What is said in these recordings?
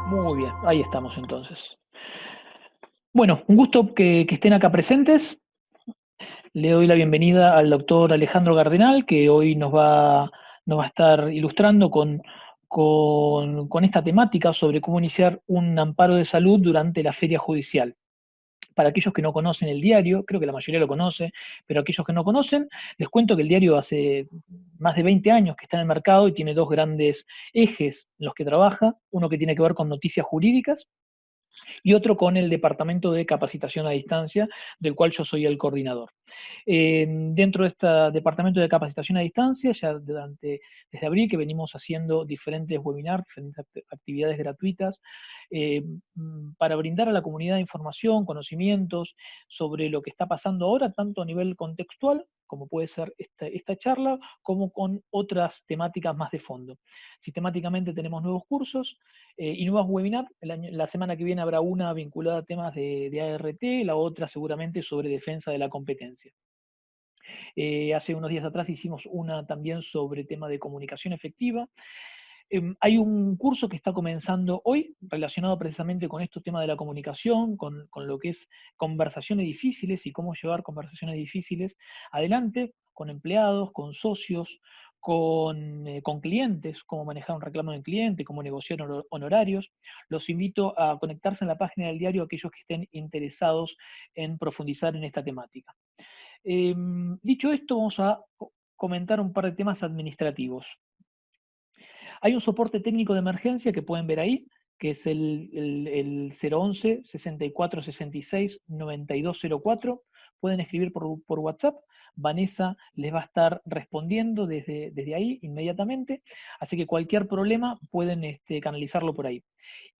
Muy bien, ahí estamos entonces. Bueno, un gusto que estén acá presentes. Le doy la bienvenida al doctor Alejandro Gardenal, que hoy nos va a estar ilustrando con esta temática sobre cómo iniciar un amparo de salud durante la feria judicial. Para aquellos que no conocen el diario, creo que la mayoría lo conoce, pero aquellos que no conocen, les cuento que el diario hace más de 20 años que está en el mercado y tiene dos grandes ejes en los que trabaja, uno que tiene que ver con noticias jurídicas y otro con el Departamento de Capacitación a Distancia, del cual yo soy el coordinador. Dentro de este Departamento de Capacitación a Distancia, ya desde abril que venimos haciendo diferentes webinars, diferentes actividades gratuitas, eh, para brindar a la comunidad información, conocimientos sobre lo que está pasando ahora, tanto a nivel contextual, como puede ser esta charla, como con otras temáticas más de fondo. Sistemáticamente tenemos nuevos cursos y nuevos webinars. La semana que viene habrá una vinculada a temas de ART, la otra seguramente sobre defensa de la competencia. Hace unos días atrás hicimos una también sobre tema de comunicación efectiva. Hay un curso que está comenzando hoy relacionado precisamente con este tema de la comunicación, con lo que es conversaciones difíciles y cómo llevar conversaciones difíciles adelante con empleados, con socios, con clientes, cómo manejar un reclamo de cliente, cómo negociar honorarios. Los invito a conectarse en la página del diario aquellos que estén interesados en profundizar en esta temática. Dicho esto, vamos a comentar un par de temas administrativos. Hay un soporte técnico de emergencia que pueden ver ahí, que es el 011 64 66 9204. Pueden escribir por WhatsApp. Vanessa les va a estar respondiendo desde ahí inmediatamente, así que cualquier problema pueden canalizarlo por ahí.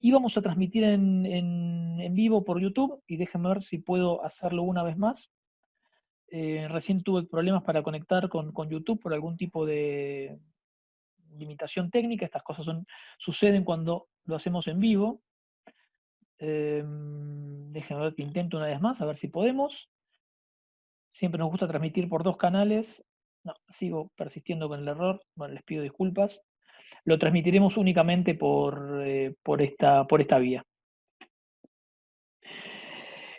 Y vamos a transmitir en vivo por YouTube, y déjenme ver si puedo hacerlo una vez más. Recién tuve problemas para conectar con YouTube por algún tipo de limitación técnica. Estas cosas suceden cuando lo hacemos en vivo. Déjenme ver que intento una vez más, a ver si podemos. Siempre nos gusta transmitir por dos canales. No, sigo persistiendo con el error. Bueno, les pido disculpas. Lo transmitiremos únicamente por esta vía.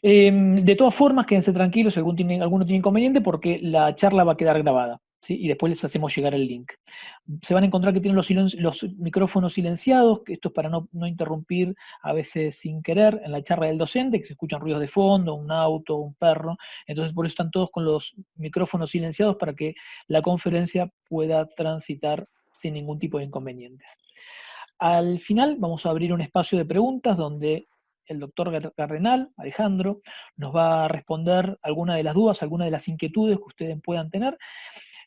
De todas formas, quédense tranquilos si alguno tiene inconveniente, porque la charla va a quedar grabada, ¿sí? Y después les hacemos llegar el link. Se van a encontrar que tienen los micrófonos silenciados, que esto es para no interrumpir a veces sin querer en la charla del docente, que se escuchan ruidos de fondo, un auto, un perro. Entonces por eso están todos con los micrófonos silenciados, para que la conferencia pueda transitar sin ningún tipo de inconvenientes. Al final vamos a abrir un espacio de preguntas donde el doctor Gardenal, Alejandro, nos va a responder algunas de las dudas, algunas de las inquietudes que ustedes puedan tener.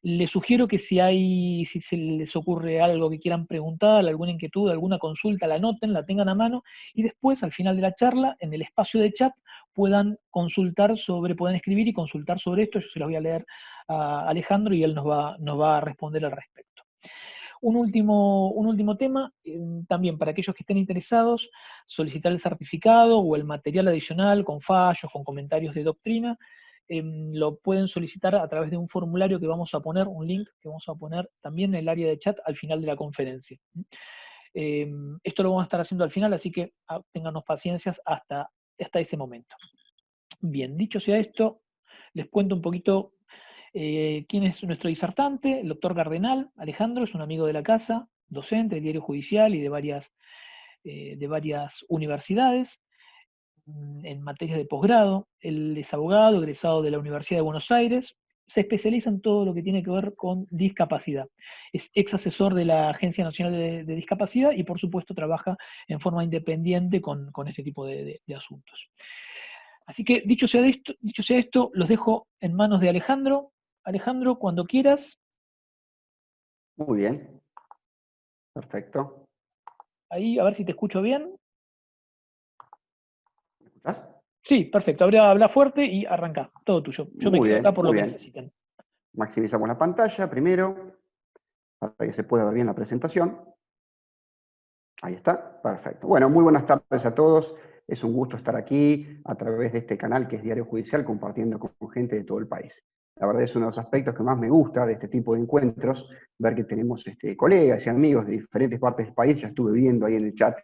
Les sugiero que si se les ocurre algo que quieran preguntar, alguna inquietud, alguna consulta, la anoten, la tengan a mano, y después, al final de la charla, en el espacio de chat, puedan escribir y consultar sobre esto. Yo se los voy a leer a Alejandro y él nos va a responder al respecto. Un último tema, también para aquellos que estén interesados, solicitar el certificado o el material adicional con fallos, con comentarios de doctrina. Lo pueden solicitar a través de un formulario que vamos a poner, un link que vamos a poner también en el área de chat al final de la conferencia. Esto lo vamos a estar haciendo al final, así que ténganos paciencia hasta ese momento. Bien, dicho sea esto, les cuento un poquito quién es nuestro disertante. El doctor Gardenal, Alejandro, es un amigo de la casa, docente del diario judicial y de varias universidades en materias de posgrado. Él es abogado, egresado de la Universidad de Buenos Aires. Se especializa en todo lo que tiene que ver con discapacidad. Es ex asesor de la Agencia Nacional de Discapacidad y, por supuesto, trabaja en forma independiente con este tipo de asuntos. Así que, dicho sea esto, los dejo en manos de Alejandro. Alejandro, cuando quieras. Muy bien, perfecto. Ahí, a ver si te escucho bien. ¿Me escuchás? Sí, perfecto. Habla fuerte y arranca. Todo tuyo. Yo me Muy quedo acá bien, por lo muy que bien. necesiten. Maximizamos la pantalla primero, para que se pueda ver bien la presentación. Ahí está, perfecto. Bueno, muy buenas tardes a todos. Es un gusto estar aquí a través de este canal que es Diario Judicial, compartiendo con gente de todo el país. La verdad es uno de los aspectos que más me gusta de este tipo de encuentros, ver que tenemos colegas y amigos de diferentes partes del país. Ya estuve viendo ahí en el chat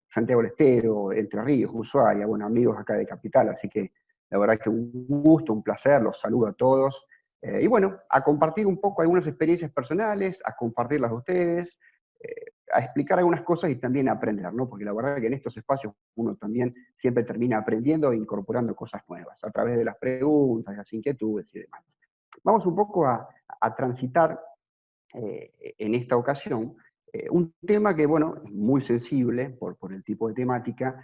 Santiago del Estero, Entre Ríos, Ushuaia, bueno, amigos acá de Capital, así que la verdad que un gusto, un placer, los saludo a todos. Y bueno, a compartir un poco algunas experiencias personales, a compartirlas de ustedes, a explicar algunas cosas y también a aprender, ¿no? Porque la verdad que en estos espacios uno también siempre termina aprendiendo e incorporando cosas nuevas, a través de las preguntas, las inquietudes y demás. Vamos un poco a transitar en esta ocasión un tema que, bueno, es muy sensible por el tipo de temática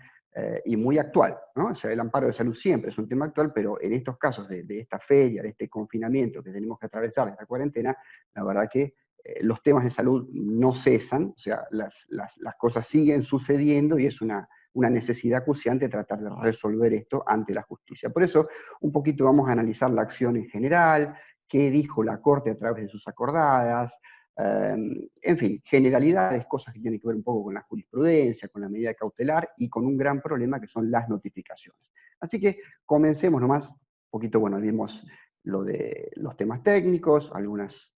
y muy actual, ¿no? O sea, el amparo de salud siempre es un tema actual, pero en estos casos de esta feria, de este confinamiento que tenemos que atravesar, de esta cuarentena, la verdad que los temas de salud no cesan, o sea, las cosas siguen sucediendo y es una necesidad acuciante tratar de resolver esto ante la justicia. Por eso, un poquito vamos a analizar la acción en general, qué dijo la Corte a través de sus acordadas, en fin, generalidades, cosas que tienen que ver un poco con la jurisprudencia, con la medida cautelar y con un gran problema que son las notificaciones. Así que comencemos nomás, un poquito, bueno, vimos lo de los temas técnicos, algunas,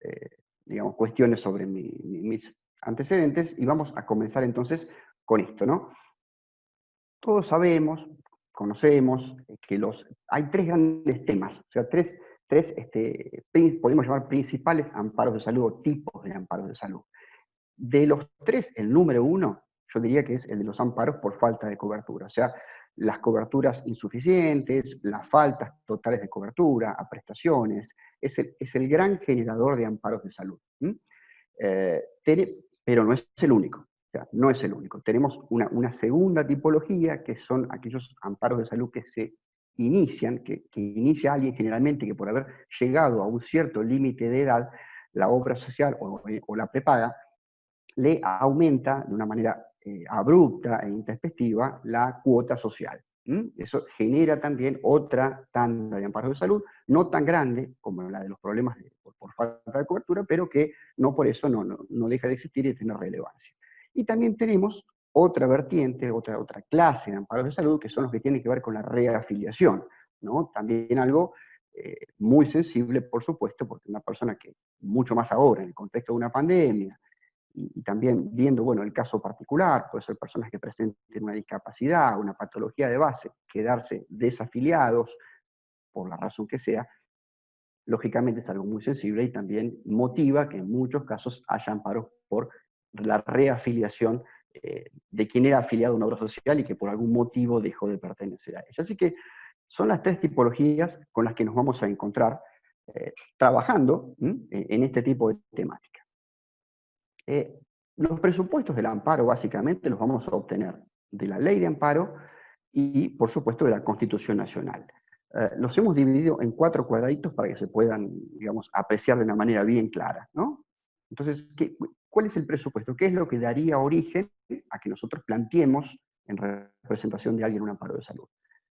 digamos, cuestiones sobre mis antecedentes, y vamos a comenzar entonces con esto, ¿no? Todos sabemos, conocemos, que hay tres grandes temas, o sea, tres podemos llamar principales amparos de salud o tipos de amparos de salud. De los tres, el número uno, yo diría que es el de los amparos por falta de cobertura, o sea, las coberturas insuficientes, las faltas totales de cobertura, a prestaciones, es el gran generador de amparos de salud. Eh, pero no es el único. O sea, no es el único. Tenemos una segunda tipología, que son aquellos amparos de salud que se inician, que inicia alguien generalmente que por haber llegado a un cierto límite de edad, la obra social o la prepaga, le aumenta de una manera abrupta e intempestiva la cuota social. Eso genera también otra tanda de amparos de salud, no tan grande como la de los problemas por falta de cobertura, pero que no por eso no deja de existir y tener relevancia. Y también tenemos otra vertiente, otra clase de amparos de salud, que son los que tienen que ver con la reafiliación, ¿no? También algo muy sensible, por supuesto, porque una persona que, mucho más ahora, en el contexto de una pandemia, y también viendo, bueno, el caso particular, puede ser personas que presenten una discapacidad, una patología de base, quedarse desafiliados, por la razón que sea, lógicamente es algo muy sensible y también motiva que en muchos casos haya amparos por la reafiliación de quien era afiliado a una obra social y que por algún motivo dejó de pertenecer a ella. Así que son las tres tipologías con las que nos vamos a encontrar trabajando en este tipo de temática. Los presupuestos del amparo básicamente los vamos a obtener de la ley de amparo y por supuesto de la Constitución Nacional. Los hemos dividido en 4 cuadraditos para que se puedan, digamos, apreciar de una manera bien clara, ¿no? Entonces, ¿cuál es el presupuesto? ¿Qué es lo que daría origen a que nosotros planteemos en representación de alguien un amparo de salud?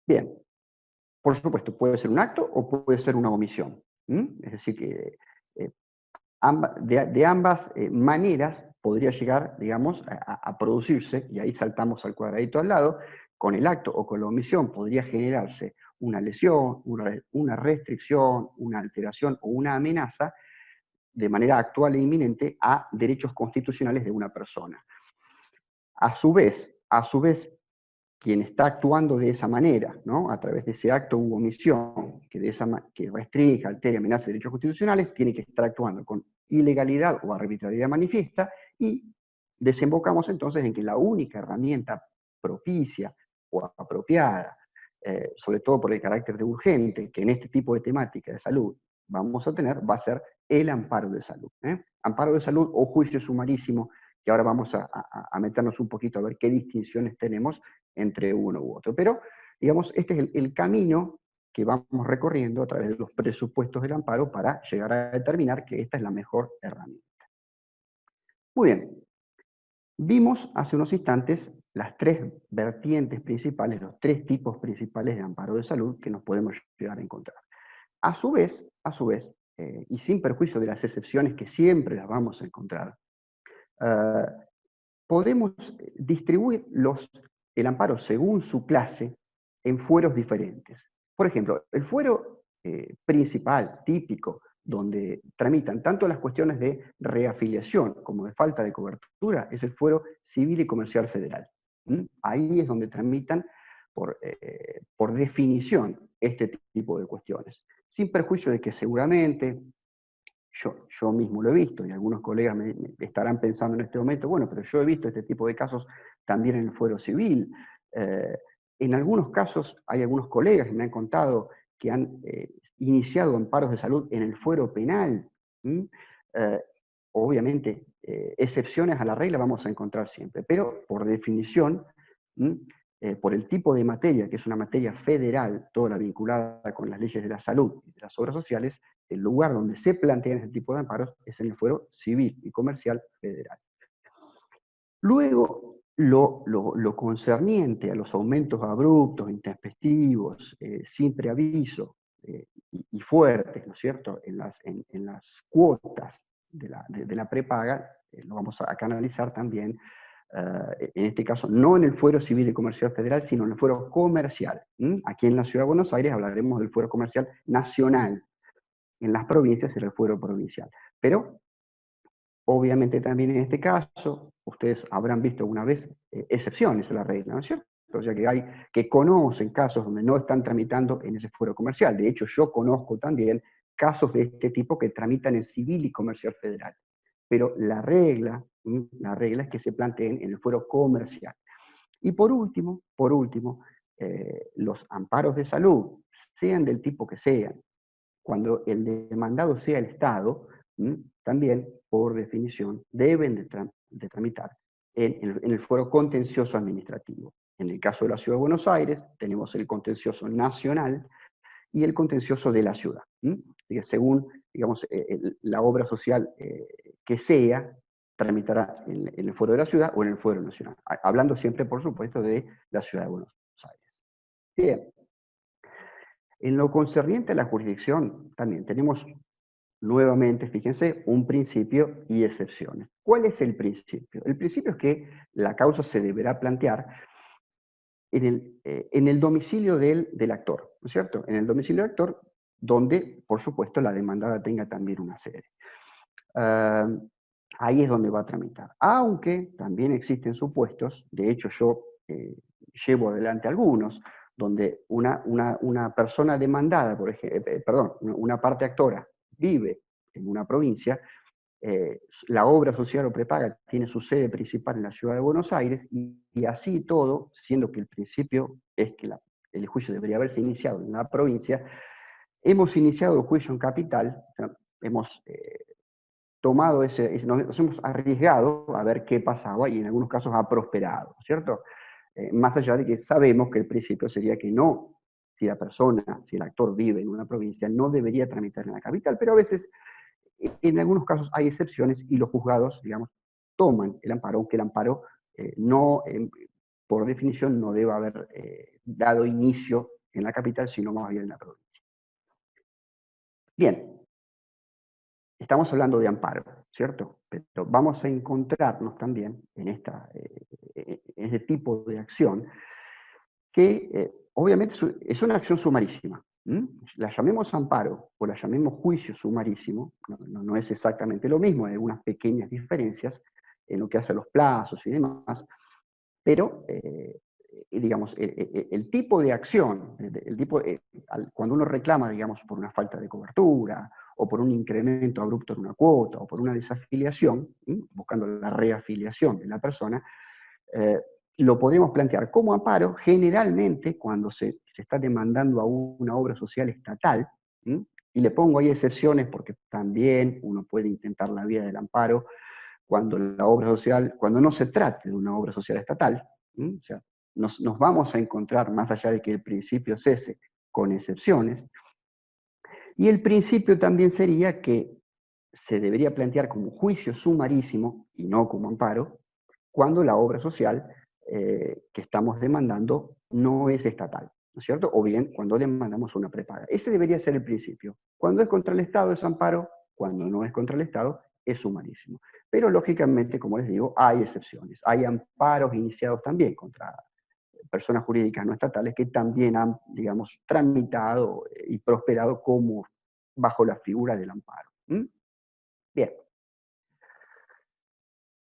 Bien, por supuesto, puede ser un acto o puede ser una omisión. Es decir, que de ambas maneras podría llegar, digamos, a producirse, y ahí saltamos al cuadradito al lado, con el acto o con la omisión podría generarse una lesión, una restricción, una alteración o una amenaza de manera actual e inminente a derechos constitucionales de una persona. A su vez, quien está actuando de esa manera, ¿no? A través de ese acto u omisión que restringe, altera, amenaza derechos constitucionales, tiene que estar actuando con ilegalidad o arbitrariedad manifiesta, y desembocamos entonces en que la única herramienta propicia o apropiada, sobre todo por el carácter de urgente, que en este tipo de temática de salud vamos a tener, va a ser el amparo de salud. Amparo de salud o juicio sumarísimo, que ahora vamos a meternos un poquito a ver qué distinciones tenemos entre uno u otro. Pero, digamos, este es el camino que vamos recorriendo a través de los presupuestos del amparo para llegar a determinar que esta es la mejor herramienta. Muy bien, vimos hace unos instantes las tres vertientes principales, los tres tipos principales de amparo de salud que nos podemos llegar a encontrar. A su vez, y sin perjuicio de las excepciones que siempre las vamos a encontrar, eh, podemos distribuir el amparo según su clase en fueros diferentes. Por ejemplo, el fuero principal, típico, donde tramitan tanto las cuestiones de reafiliación como de falta de cobertura, es el fuero civil y comercial federal. Ahí es donde tramitan por definición este tipo de cuestiones. Sin perjuicio de que seguramente, yo mismo lo he visto, y algunos colegas me estarán pensando en este momento, bueno, pero yo he visto este tipo de casos también en el fuero civil. Eh, en algunos casos hay algunos colegas que me han contado que han iniciado amparos de salud en el fuero penal. ¿Mm? Eh, Obviamente, excepciones a la regla vamos a encontrar siempre, pero por definición, ¿mm? Por el tipo de materia, que es una materia federal, toda la vinculada con las leyes de la salud y de las obras sociales, el lugar donde se plantean este tipo de amparos es en el fuero civil y comercial federal. Luego, lo concerniente a los aumentos abruptos, intempestivos, sin preaviso y fuertes, ¿no es cierto?, en las cuotas de la prepaga, lo vamos a canalizar también, en este caso, no en el fuero civil y comercial federal, sino en el fuero comercial. Aquí en la Ciudad de Buenos Aires hablaremos del fuero comercial nacional, en las provincias será el fuero provincial. Pero, obviamente también en este caso, ustedes habrán visto alguna vez excepciones a la regla, ¿no es cierto? O sea que hay que conocen casos donde no están tramitando en ese fuero comercial. De hecho, yo conozco también casos de este tipo que tramitan en civil y comercial federal. Pero la regla es que se planteen en el fuero comercial. Y por último, los amparos de salud, sean del tipo que sean, cuando el demandado sea el Estado, también, por definición, deben de tramitar en el fuero contencioso administrativo. En el caso de la Ciudad de Buenos Aires, tenemos el contencioso nacional y el contencioso de la ciudad. Según, digamos, la obra social que sea, tramitará en el fuero de la ciudad o en el fuero nacional. Hablando siempre, por supuesto, de la Ciudad de Buenos Aires. Bien. En lo concerniente a la jurisdicción, también tenemos nuevamente, fíjense, un principio y excepciones. ¿Cuál es el principio? El principio es que la causa se deberá plantear en el domicilio del actor, ¿no es cierto? En el domicilio del actor, donde, por supuesto, la demandada tenga también una sede. Ahí es donde va a tramitar. Aunque también existen supuestos, de hecho yo llevo adelante algunos, donde una persona demandada, por ejemplo, perdón, una parte actora vive en una provincia, la obra social o prepaga tiene su sede principal en la Ciudad de Buenos Aires y así todo, siendo que el principio es que el juicio debería haberse iniciado en la provincia, hemos iniciado el juicio en capital, o sea, hemos tomado nos hemos arriesgado a ver qué pasaba y en algunos casos ha prosperado, ¿cierto? Más allá de que sabemos que el principio sería que no, si la persona, si el actor vive en una provincia, no debería tramitar en la capital, pero a veces, en algunos casos hay excepciones y los juzgados, digamos, toman el amparo, aunque el amparo no, por definición, no debe haber dado inicio en la capital, sino más bien en la provincia. Bien, estamos hablando de amparo, ¿cierto? Pero vamos a encontrarnos también en este tipo de acción que obviamente es una acción sumarísima. La llamemos amparo o la llamemos juicio sumarísimo, no es exactamente lo mismo, hay algunas pequeñas diferencias en lo que hace a los plazos y demás, pero digamos, el tipo de acción, cuando uno reclama, digamos, por una falta de cobertura, o por un incremento abrupto en una cuota, o por una desafiliación, buscando la reafiliación de la persona, lo podemos plantear como amparo generalmente cuando se está demandando a una obra social estatal, y le pongo ahí excepciones porque también uno puede intentar la vía del amparo cuando la obra social, cuando no se trate de una obra social estatal, o sea, nos vamos a encontrar, más allá de que el principio cese, con excepciones, y el principio también sería que se debería plantear como juicio sumarísimo, y no como amparo, cuando la obra social que estamos demandando no es estatal, ¿no es cierto? O bien cuando demandamos una prepaga. Ese debería ser el principio. Cuando es contra el Estado es amparo, cuando no es contra el Estado es sumarísimo. Pero lógicamente, como les digo, hay excepciones. Hay amparos iniciados también contra personas jurídicas no estatales que también han, digamos, tramitado y prosperado como bajo la figura del amparo. Bien.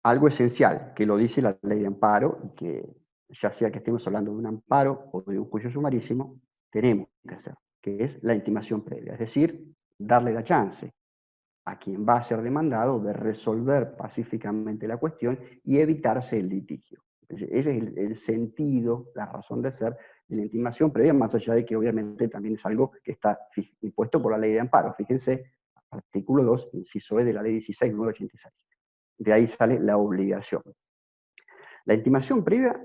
Algo esencial, que lo dice la ley de amparo, y que ya sea que estemos hablando de un amparo o de un juicio sumarísimo, tenemos que hacer, que es la intimación previa, es decir, darle la chance a quien va a ser demandado de resolver pacíficamente la cuestión y evitarse el litigio. Ese es el sentido, la razón de ser de la intimación previa, más allá de que obviamente también es algo que está impuesto por la ley de amparo. Fíjense, artículo 2, inciso E de la ley 16.986. De ahí sale la obligación. La intimación previa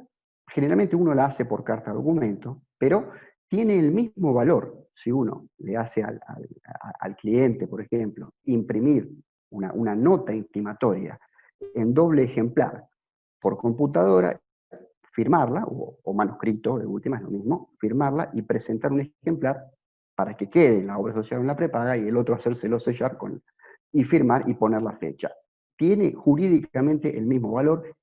generalmente uno la hace por carta documento, pero tiene el mismo valor si uno le hace al cliente, por ejemplo, imprimir una nota intimatoria en doble ejemplar por computadora, firmarla, o manuscrito, de última es lo mismo, firmarla y presentar un ejemplar para que quede en la obra social en la prepaga y el otro hacérselo sellar y firmar y poner la fecha. Tiene jurídicamente el mismo valor.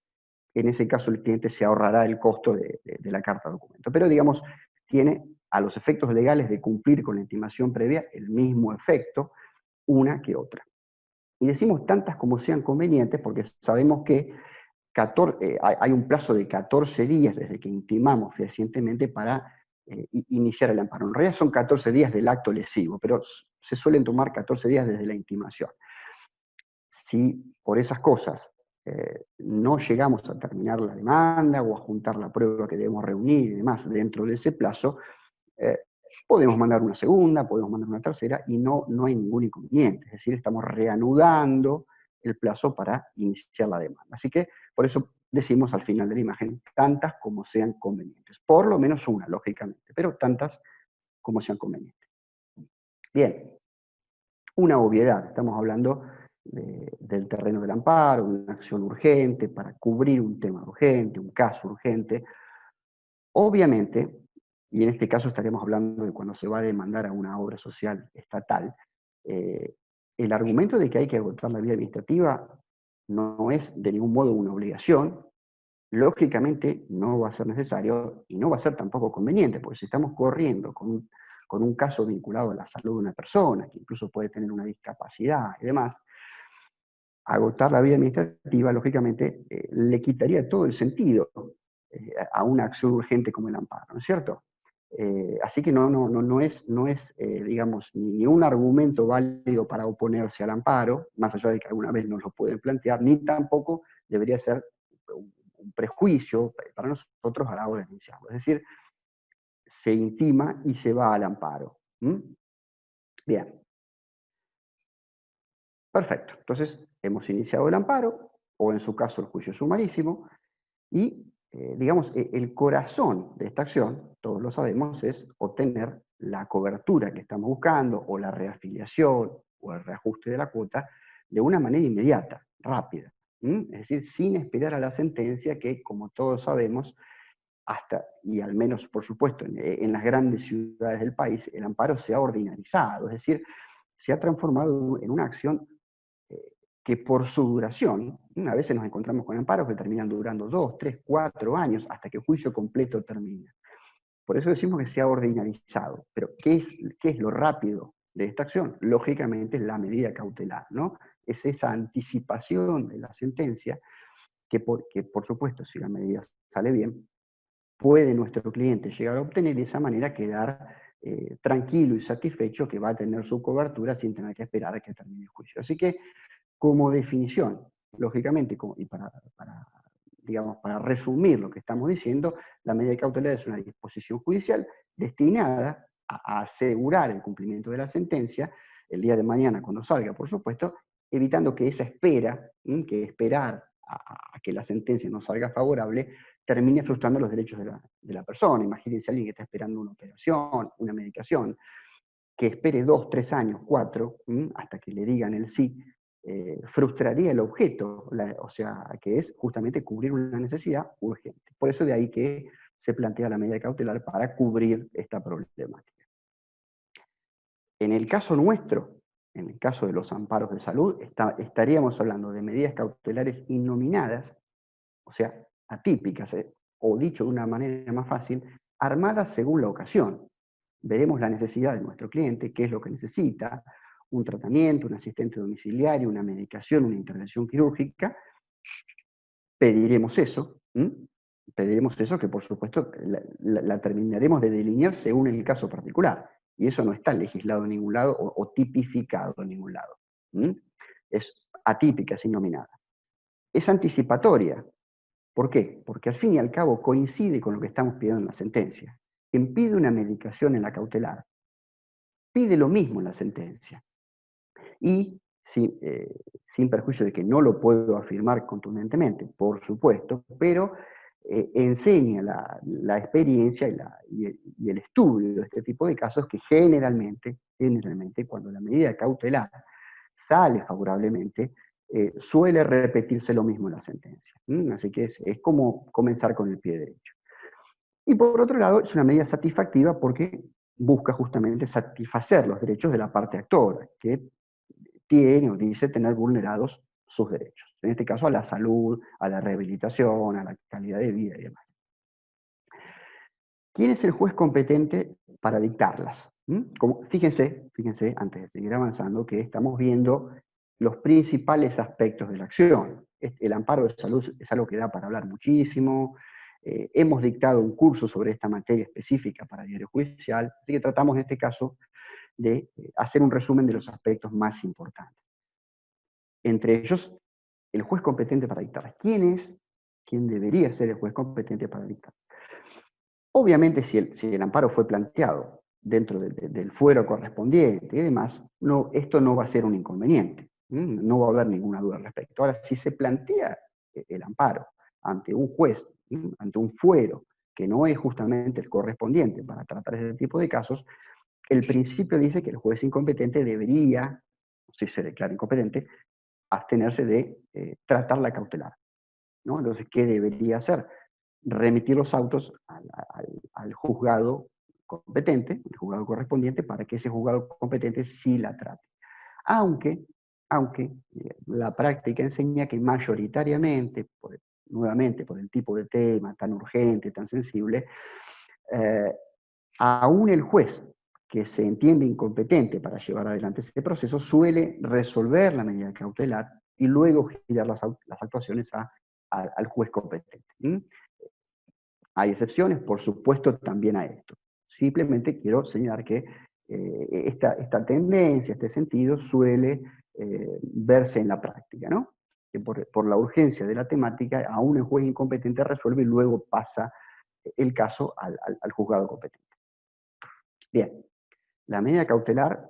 En ese caso el cliente se ahorrará el costo de la carta documento. Pero digamos, tiene a los efectos legales de cumplir con la intimación previa el mismo efecto una que otra. Y decimos tantas como sean convenientes porque sabemos que hay un plazo de 14 días desde que intimamos fehacientemente para iniciar el amparo. En realidad son 14 días del acto lesivo, pero se suelen tomar 14 días desde la intimación. Si por esas cosas no llegamos a terminar la demanda o a juntar la prueba que debemos reunir y demás dentro de ese plazo, eh, podemos mandar una segunda, podemos mandar una tercera y no hay ningún inconveniente. Es decir, estamos reanudando el plazo para iniciar la demanda. Así que por eso decimos al final de la imagen tantas como sean convenientes. Por lo menos una, lógicamente, pero tantas como sean convenientes. Bien, una obviedad, estamos hablando del terreno del amparo, una acción urgente para cubrir un tema urgente, un caso urgente. Obviamente, y en este caso estaremos hablando de cuando se va a demandar a una obra social estatal, eh, el argumento de que hay que agotar la vía administrativa no es de ningún modo una obligación, lógicamente no va a ser necesario y no va a ser tampoco conveniente, porque si estamos corriendo con un caso vinculado a la salud de una persona, que incluso puede tener una discapacidad y demás, agotar la vía administrativa, lógicamente, le quitaría todo el sentido a una acción urgente como el amparo, ¿no es cierto? Así que no es digamos, ni un argumento válido para oponerse al amparo, más allá de que alguna vez nos lo pueden plantear, ni tampoco debería ser un prejuicio para nosotros a la hora de iniciarlo. Es decir, se intima y se va al amparo. ¿Mm? Bien. Perfecto. Entonces, hemos iniciado el amparo, o en su caso el juicio sumarísimo, y, digamos, el corazón de esta acción, todos lo sabemos, es obtener la cobertura que estamos buscando, o la reafiliación, o el reajuste de la cuota, de una manera inmediata, rápida. Es decir, sin esperar a la sentencia que, como todos sabemos, y al menos, por supuesto, en las grandes ciudades del país, el amparo se ha ordinarizado, es decir, se ha transformado en una acción que por su duración, a veces nos encontramos con amparos que terminan durando 2, 3, 4 años hasta que el juicio completo termina. Por eso decimos que se ha ordinarizado. Pero qué es lo rápido de esta acción? Lógicamente es la medida cautelar, ¿no? Es esa anticipación de la sentencia que por supuesto, si la medida sale bien, puede nuestro cliente llegar a obtener y de esa manera quedar tranquilo y satisfecho que va a tener su cobertura sin tener que esperar a que termine el juicio. Así que, como definición, lógicamente, y digamos, para resumir lo que estamos diciendo, la medida cautelar es una disposición judicial destinada a asegurar el cumplimiento de la sentencia el día de mañana cuando salga, por supuesto, evitando que esa espera, que esperar a que la sentencia no salga favorable, termine frustrando los derechos de la persona. Imagínense a alguien que está esperando una operación, una medicación, que espere 2, 3 años, 4, hasta que le digan el sí, frustraría el objeto, o sea, que es justamente cubrir una necesidad urgente. Por eso de ahí que se plantea la medida cautelar para cubrir esta problemática. En el caso nuestro, en el caso de los amparos de salud, estaríamos hablando de medidas cautelares innominadas, o sea, atípicas, o dicho de una manera más fácil, armadas según la ocasión. Veremos la necesidad de nuestro cliente, qué es lo que necesita, un tratamiento, un asistente domiciliario, una medicación, una intervención quirúrgica, pediremos eso, pediremos eso, que por supuesto la terminaremos de delinear según el caso particular. Y eso no está legislado en ningún lado o tipificado en ningún lado. ¿Mm? Es atípica, sin nominada. Es anticipatoria. ¿Por qué? Porque al fin y al cabo coincide con lo que estamos pidiendo en la sentencia. Quien pide una medicación en la cautelar, pide lo mismo en la sentencia. Y sin perjuicio de que no lo puedo afirmar contundentemente, por supuesto, pero enseña la experiencia y el estudio de este tipo de casos que generalmente, cuando la medida cautelar sale favorablemente, suele repetirse lo mismo en la sentencia. Así que es como comenzar con el pie derecho. Y por otro lado, es una medida satisfactiva porque busca justamente satisfacer los derechos de la parte actora, que tiene o dice tener vulnerados sus derechos. En este caso a la salud, a la rehabilitación, a la calidad de vida y demás. ¿Quién es el juez competente para dictarlas? Fíjense, antes de seguir avanzando, que estamos viendo los principales aspectos de la acción. El amparo de salud es algo que da para hablar muchísimo. Hemos dictado un curso sobre esta materia específica para diario judicial, así que tratamos en este caso de hacer un resumen de los aspectos más importantes. Entre ellos, el juez competente para dictar. ¿Quién es? ¿Quién debería ser el juez competente para dictar? Obviamente, si el amparo fue planteado dentro del fuero correspondiente y demás, esto no va a ser un inconveniente. No va a haber ninguna duda al respecto. Ahora, si se plantea el amparo ante un juez, ante un fuero, que no es justamente el correspondiente para tratar ese tipo de casos, el principio dice que el juez incompetente debería, si se declara incompetente, abstenerse de tratar la cautelar, ¿no? Entonces, ¿qué debería hacer? Remitir los autos al juzgado competente, el juzgado correspondiente, para que ese juzgado competente sí la trate. Aunque la práctica enseña que mayoritariamente, nuevamente por el tipo de tema tan urgente, tan sensible, aún el juez que se entiende incompetente para llevar adelante ese proceso suele resolver la medida cautelar y luego girar las actuaciones al juez competente. Hay excepciones, por supuesto, también a esto. Simplemente quiero señalar que esta tendencia, este sentido, suele verse en la práctica, ¿no? Que por la urgencia de la temática, aún el juez incompetente resuelve y luego pasa el caso al juzgado competente. Bien, la medida cautelar,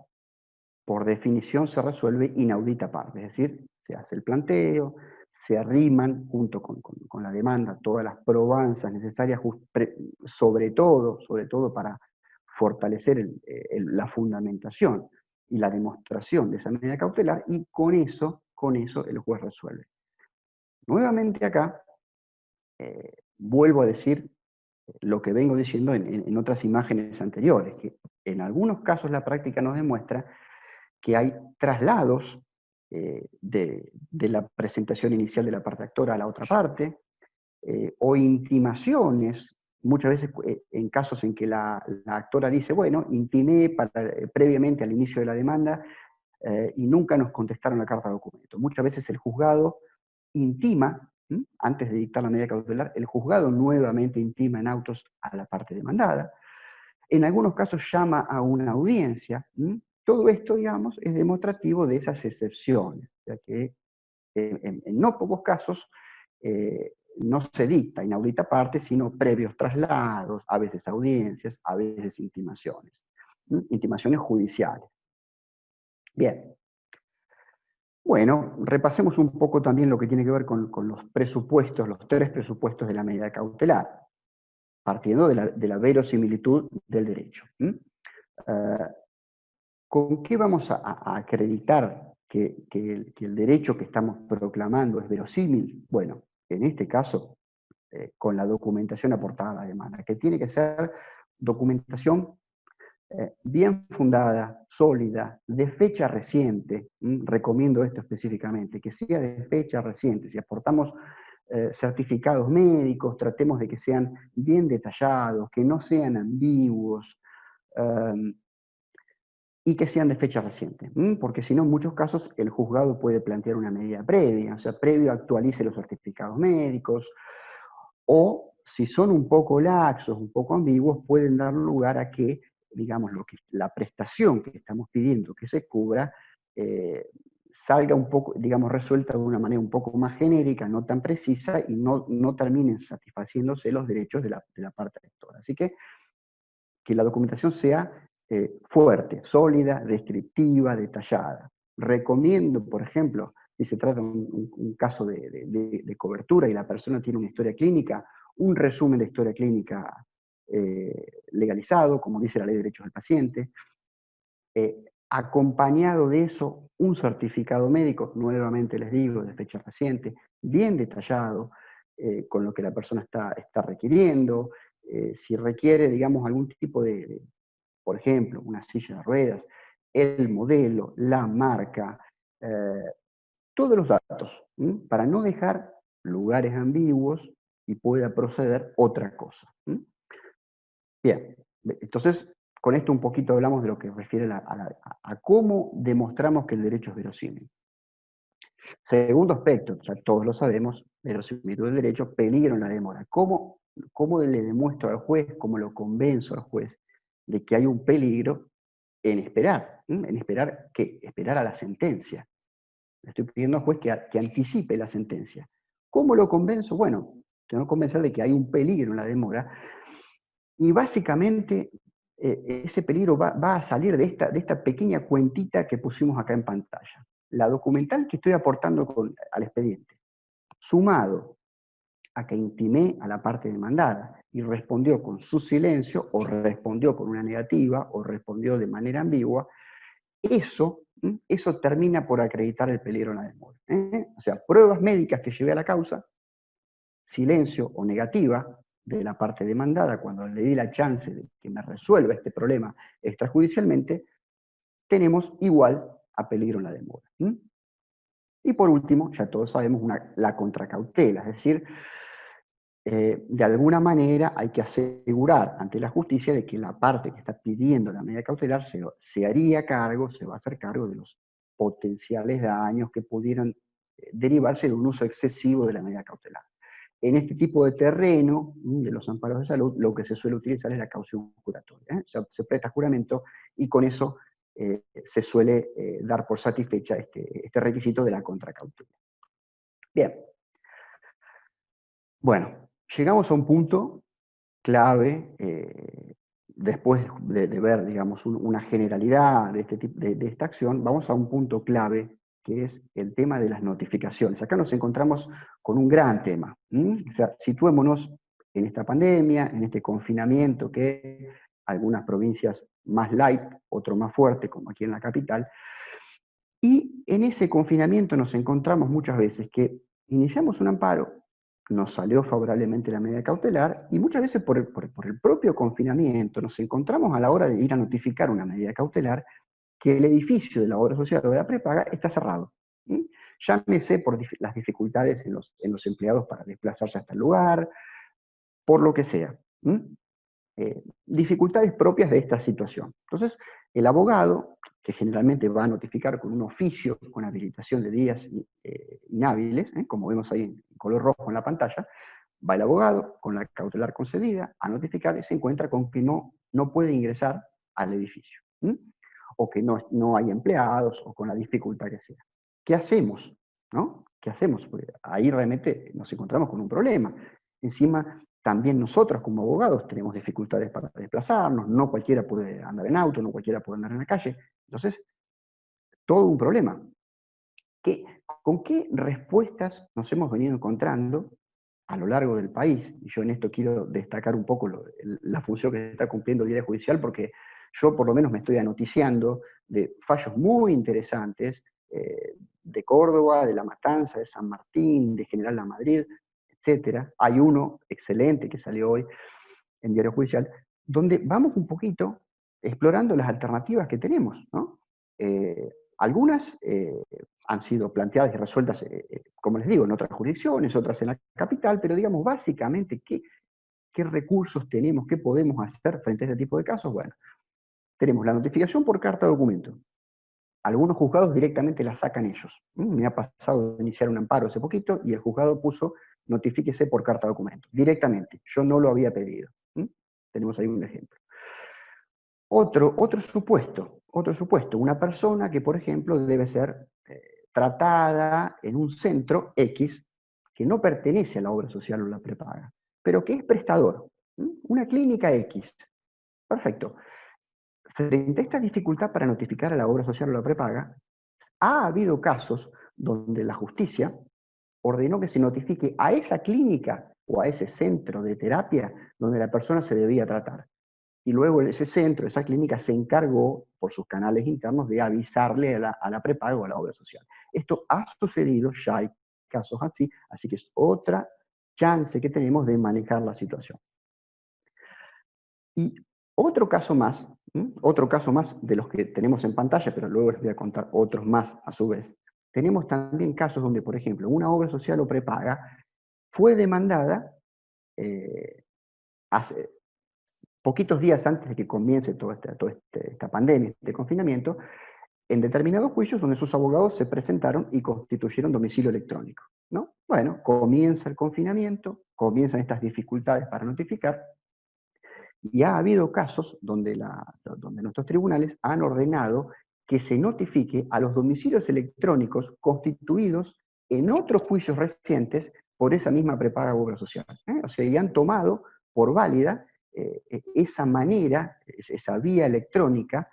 por definición, se resuelve inaudita parte, es decir, se hace el planteo, se arriman junto con la demanda todas las probanzas necesarias, sobre todo para fortalecer la fundamentación y la demostración de esa medida cautelar, y con eso el juez resuelve. Nuevamente acá, vuelvo a decir lo que vengo diciendo en otras imágenes anteriores, que en algunos casos la práctica nos demuestra que hay traslados de la presentación inicial de la parte actora a la otra parte, o intimaciones, muchas veces en casos en que la actora dice, bueno, intimé previamente al inicio de la demanda y nunca nos contestaron la carta de documento. Muchas veces el juzgado intima, antes de dictar la medida cautelar, el juzgado nuevamente intima en autos a la parte demandada. En algunos casos llama a una audiencia. Todo esto, digamos, es demostrativo de esas excepciones, ya que en no pocos casos no se dicta inaudita parte, sino previos traslados, a veces audiencias, a veces intimaciones, intimaciones judiciales. Bien. Bueno, repasemos un poco también lo que tiene que ver con los presupuestos, los 3 presupuestos de la medida cautelar, partiendo de la verosimilitud del derecho. ¿Con qué vamos a acreditar que el derecho que estamos proclamando es verosímil? Bueno, en este caso, con la documentación aportada a la demanda, que tiene que ser documentación bien fundada, sólida, de fecha reciente. Recomiendo esto específicamente, que sea de fecha reciente. Si aportamos certificados médicos, tratemos de que sean bien detallados, que no sean ambiguos, y que sean de fecha reciente, porque si no, en muchos casos el juzgado puede plantear una medida previa, o sea, previo actualice los certificados médicos, o si son un poco laxos, un poco ambiguos, pueden dar lugar a que, digamos, la prestación que estamos pidiendo que se cubra salga un poco, digamos, resuelta de una manera un poco más genérica, no tan precisa, y no terminen satisfaciéndose los derechos de la parte lectora. Así que la documentación sea fuerte, sólida, descriptiva, detallada. Recomiendo, por ejemplo, si se trata de un caso de cobertura y la persona tiene una historia clínica, un resumen de historia clínica legalizado, como dice la Ley de Derechos del Paciente, acompañado de eso un certificado médico, nuevamente les digo, de fecha reciente, bien detallado, con lo que la persona está requiriendo, si requiere, digamos, algún tipo por ejemplo, una silla de ruedas, el modelo, la marca, eh, todos los datos, para no dejar lugares ambiguos y pueda proceder otra cosa. Bien, entonces, con esto un poquito hablamos de lo que refiere a cómo demostramos que el derecho es verosímil. Segundo aspecto, ya todos lo sabemos, verosimilitud del derecho, peligro en la demora. ¿Cómo le demuestro al juez, cómo lo convenzo al juez de que hay un peligro en esperar? ¿En esperar qué? Esperar a la sentencia. Le estoy pidiendo al juez que anticipe la sentencia. ¿Cómo lo convenzo? Bueno, tengo que convencer de que hay un peligro en la demora y básicamente ese peligro va a salir de esta pequeña cuentita que pusimos acá en pantalla. La documental que estoy aportando al expediente, sumado a que intimé a la parte demandada y respondió con su silencio, o respondió con una negativa, o respondió de manera ambigua, eso termina por acreditar el peligro en la demora. O sea, pruebas médicas que llevé a la causa, silencio o negativa de la parte demandada cuando le di la chance de que me resuelva este problema extrajudicialmente, tenemos igual a peligro en la demora. Y por último, ya todos sabemos, la contracautela, es decir, de alguna manera hay que asegurar ante la justicia de que la parte que está pidiendo la medida cautelar se haría cargo, se va a hacer cargo de los potenciales daños que pudieran derivarse de un uso excesivo de la medida cautelar. En este tipo de terreno, de los amparos de salud, lo que se suele utilizar es la caución juratoria. O sea, se presta juramento y con eso se suele dar por satisfecha este requisito de la contracautela. Bien. Bueno, llegamos a un punto clave, después de ver, digamos, una generalidad de, de esta acción, vamos a un punto clave, que es el tema de las notificaciones. Acá nos encontramos con un gran tema. O sea, situémonos en esta pandemia, en este confinamiento que algunas provincias más light, otro más fuerte, como aquí en la capital, y en ese confinamiento nos encontramos muchas veces que iniciamos un amparo, nos salió favorablemente la medida cautelar, y muchas veces por el propio confinamiento nos encontramos a la hora de ir a notificar una medida cautelar que el edificio de la obra social o de la prepaga está cerrado. Llámese por las dificultades en los empleados para desplazarse hasta el lugar, por lo que sea. Dificultades propias de esta situación. Entonces, el abogado, que generalmente va a notificar con un oficio con habilitación de días inhábiles, como vemos ahí en color rojo en la pantalla, va el abogado con la cautelar concedida a notificar y se encuentra con que no puede ingresar al edificio, o que no hay empleados, o con la dificultad que sea. ¿Qué hacemos? ¿No? ¿Qué hacemos? Porque ahí realmente nos encontramos con un problema. Encima, también nosotros como abogados tenemos dificultades para desplazarnos, no cualquiera puede andar en auto, no cualquiera puede andar en la calle. Entonces, todo un problema. ¿Con qué respuestas nos hemos venido encontrando a lo largo del país? Y yo en esto quiero destacar un poco la función que está cumpliendo el Diario Judicial, porque yo por lo menos me estoy anoticiando de fallos muy interesantes de Córdoba, de La Matanza, de San Martín, de General La Madrid, etc. Hay uno excelente que salió hoy en Diario Judicial, donde vamos un poquito explorando las alternativas que tenemos, ¿no? Algunas han sido planteadas y resueltas, como les digo, en otras jurisdicciones, otras en la capital, pero digamos, básicamente, ¿qué recursos tenemos, qué podemos hacer frente a este tipo de casos? Bueno, tenemos la notificación por carta de documento. Algunos juzgados directamente la sacan ellos. Me ha pasado de iniciar un amparo hace poquito y el juzgado puso notifíquese por carta documento, directamente. Yo no lo había pedido. Tenemos ahí un ejemplo. Otro supuesto, una persona que, por ejemplo, debe ser tratada en un centro X que no pertenece a la obra social o la prepaga, pero que es prestador, una clínica X. Perfecto. Frente a esta dificultad para notificar a la obra social o la prepaga, ha habido casos donde la justicia ordenó que se notifique a esa clínica o a ese centro de terapia donde la persona se debía tratar. Y luego ese centro, esa clínica, se encargó, por sus canales internos, de avisarle a la prepaga o a la obra social. Esto ha sucedido, ya hay casos así que es otra chance que tenemos de manejar la situación. Y otro caso más de los que tenemos en pantalla, pero luego les voy a contar otros más a su vez. Tenemos también casos donde, por ejemplo, una obra social o prepaga fue demandada hace poquitos días antes de que comience toda esta pandemia, este confinamiento, en determinados juicios donde sus abogados se presentaron y constituyeron domicilio electrónico, ¿no? Bueno, comienza el confinamiento, comienzan estas dificultades para notificar, y ha habido casos donde nuestros tribunales han ordenado que se notifique a los domicilios electrónicos constituidos en otros juicios recientes por esa misma prepaga u obra social. O sea, y han tomado por válida esa manera, esa vía electrónica,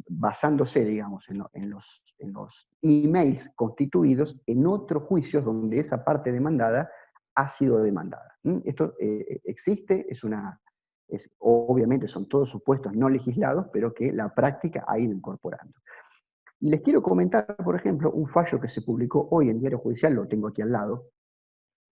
basándose, digamos, en los emails constituidos en otros juicios donde esa parte demandada ha sido demandada. Esto existe, obviamente son todos supuestos no legislados, pero que la práctica ha ido incorporando. Y les quiero comentar, por ejemplo, un fallo que se publicó hoy en Diario Judicial, lo tengo aquí al lado,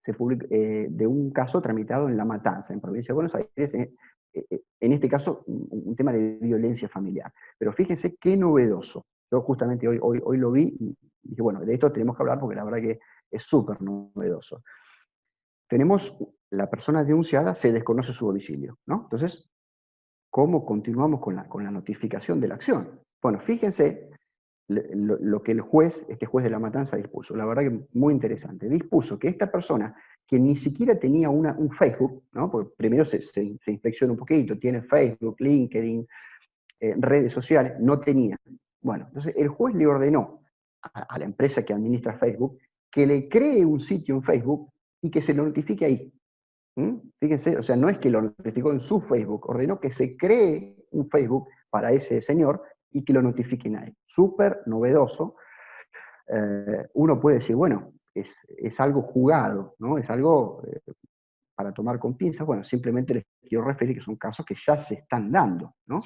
de un caso tramitado en La Matanza, en provincia de Buenos Aires, en este caso un tema de violencia familiar. Pero fíjense qué novedoso. Yo justamente hoy lo vi y dije, bueno, de esto tenemos que hablar porque la verdad que es súper novedoso. La persona denunciada se desconoce su domicilio, ¿no? Entonces, ¿cómo continuamos con la notificación de la acción? Bueno, fíjense lo que este juez de La Matanza dispuso, la verdad que muy interesante. Dispuso que esta persona, que ni siquiera tenía un Facebook, ¿no? Porque primero se inspecciona un poquito, tiene Facebook, LinkedIn, redes sociales, no tenía. Bueno, entonces el juez le ordenó a la empresa que administra Facebook que le cree un sitio en Facebook y que se lo notifique ahí. Fíjense, o sea, no es que lo notificó en su Facebook, ordenó que se cree un Facebook para ese señor y que lo notifiquen a él. Súper novedoso. Uno puede decir, bueno, es algo jugado, ¿no? Es algo para tomar con pinzas. Bueno, simplemente les quiero referir que son casos que ya se están dando, ¿no?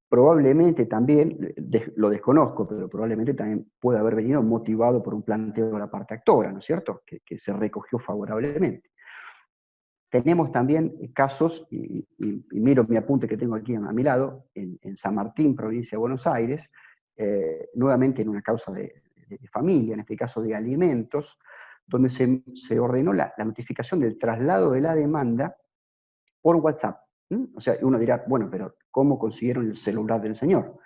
Probablemente también, lo desconozco, pero probablemente también puede haber venido motivado por un planteo de la parte actora, ¿no es cierto? Que se recogió favorablemente. Tenemos también casos, y miro mi apunte que tengo aquí a mi lado, en San Martín, provincia de Buenos Aires, nuevamente en una causa de familia, en este caso de alimentos, donde se ordenó la notificación del traslado de la demanda por WhatsApp. O sea, uno dirá, bueno, pero ¿cómo consiguieron el celular del señor?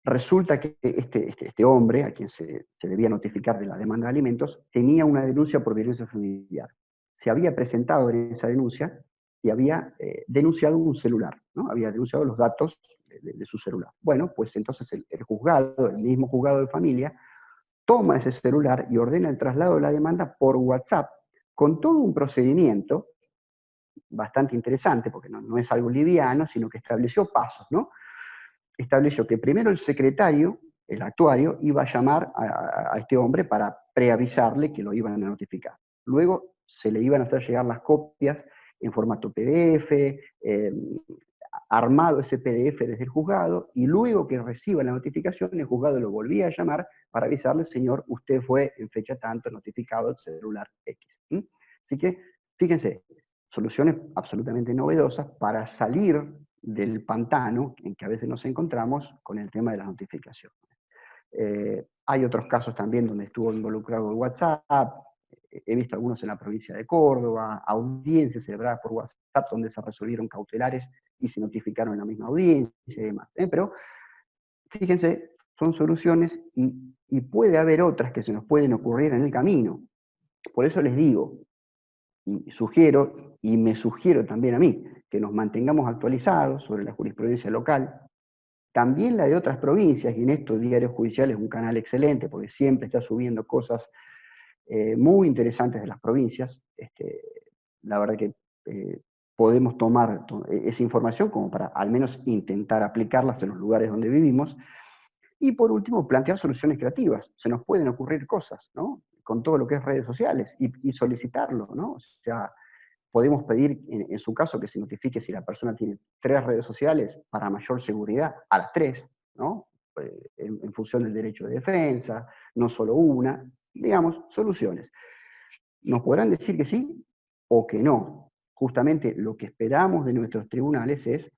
Resulta que este hombre, a quien se debía notificar de la demanda de alimentos, tenía una denuncia por violencia familiar. Se había presentado en esa denuncia y había denunciado un celular, ¿no? Había denunciado los datos de su celular. Bueno, pues entonces el juzgado, el mismo juzgado de familia, toma ese celular y ordena el traslado de la demanda por WhatsApp, con todo un procedimiento bastante interesante, porque no es algo liviano, sino que estableció pasos, ¿no? Estableció que primero el secretario, el actuario, iba a llamar a este hombre para preavisarle que lo iban a notificar. Luego se le iban a hacer llegar las copias en formato PDF, armado ese PDF desde el juzgado, y luego que reciba la notificación, el juzgado lo volvía a llamar para avisarle, señor, usted fue en fecha tanto notificado el celular X. Así que, fíjense, soluciones absolutamente novedosas para salir del pantano en que a veces nos encontramos con el tema de las notificaciones. Hay otros casos también donde estuvo involucrado el WhatsApp, he visto algunos en la provincia de Córdoba, audiencias celebradas por WhatsApp donde se resolvieron cautelares y se notificaron en la misma audiencia y demás. Pero fíjense, son soluciones y puede haber otras que se nos pueden ocurrir en el camino. Por eso les digo, y sugiero, y me sugiero también a mí, que nos mantengamos actualizados sobre la jurisprudencia local, también la de otras provincias, y en esto Diario Judicial es un canal excelente, porque siempre está subiendo cosas muy interesantes de las provincias. La verdad que podemos tomar esa información como para al menos intentar aplicarlas en los lugares donde vivimos. Y por último, plantear soluciones creativas. Se nos pueden ocurrir cosas, ¿no? Con todo lo que es redes sociales y solicitarlo, ¿no? O sea, podemos pedir, en su caso, que se notifique si la persona tiene 3 redes sociales para mayor seguridad, a las 3, ¿no? En función del derecho de defensa, no solo una, digamos, soluciones. Nos podrán decir que sí o que no. Justamente lo que esperamos de nuestros tribunales es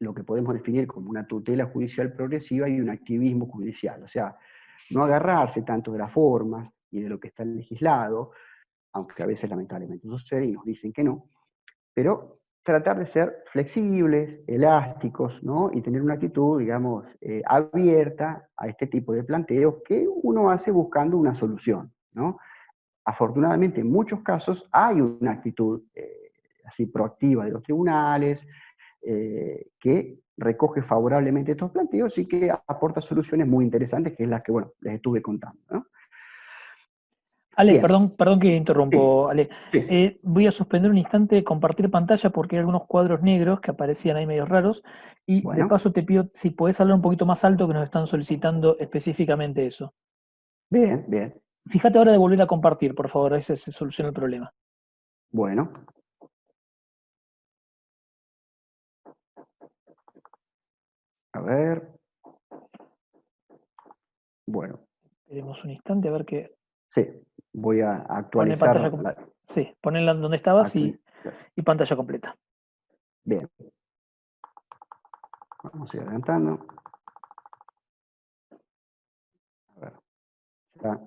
lo que podemos definir como una tutela judicial progresiva y un activismo judicial. O sea, no agarrarse tanto de las formas y de lo que está legislado, aunque a veces lamentablemente sucede y nos dicen que no, pero tratar de ser flexibles, elásticos, ¿no? Y tener una actitud, digamos, abierta a este tipo de planteos que uno hace buscando una solución, ¿no? Afortunadamente, en muchos casos hay una actitud así proactiva de los tribunales, que recoge favorablemente estos planteos y que aporta soluciones muy interesantes, que es las que, bueno, les estuve contando, ¿no? Ale, Bien, perdón que sí, interrumpo, Ale. sí, Voy a suspender un instante compartir pantalla porque hay algunos cuadros negros que aparecían ahí medio raros. Y de bueno, paso te pido si podés hablar un poquito más alto que nos están solicitando específicamente eso. bien, bien, Fíjate ahora de volver a compartir, por favor, ese se soluciona el problema. bueno, a ver, bueno, Esperemos un instante a ver qué. sí, voy a Pone pantalla. actualizar la... Sí, ponela donde estabas actuali- y pantalla completa. Bien, vamos a ir adelantando. A ver, ya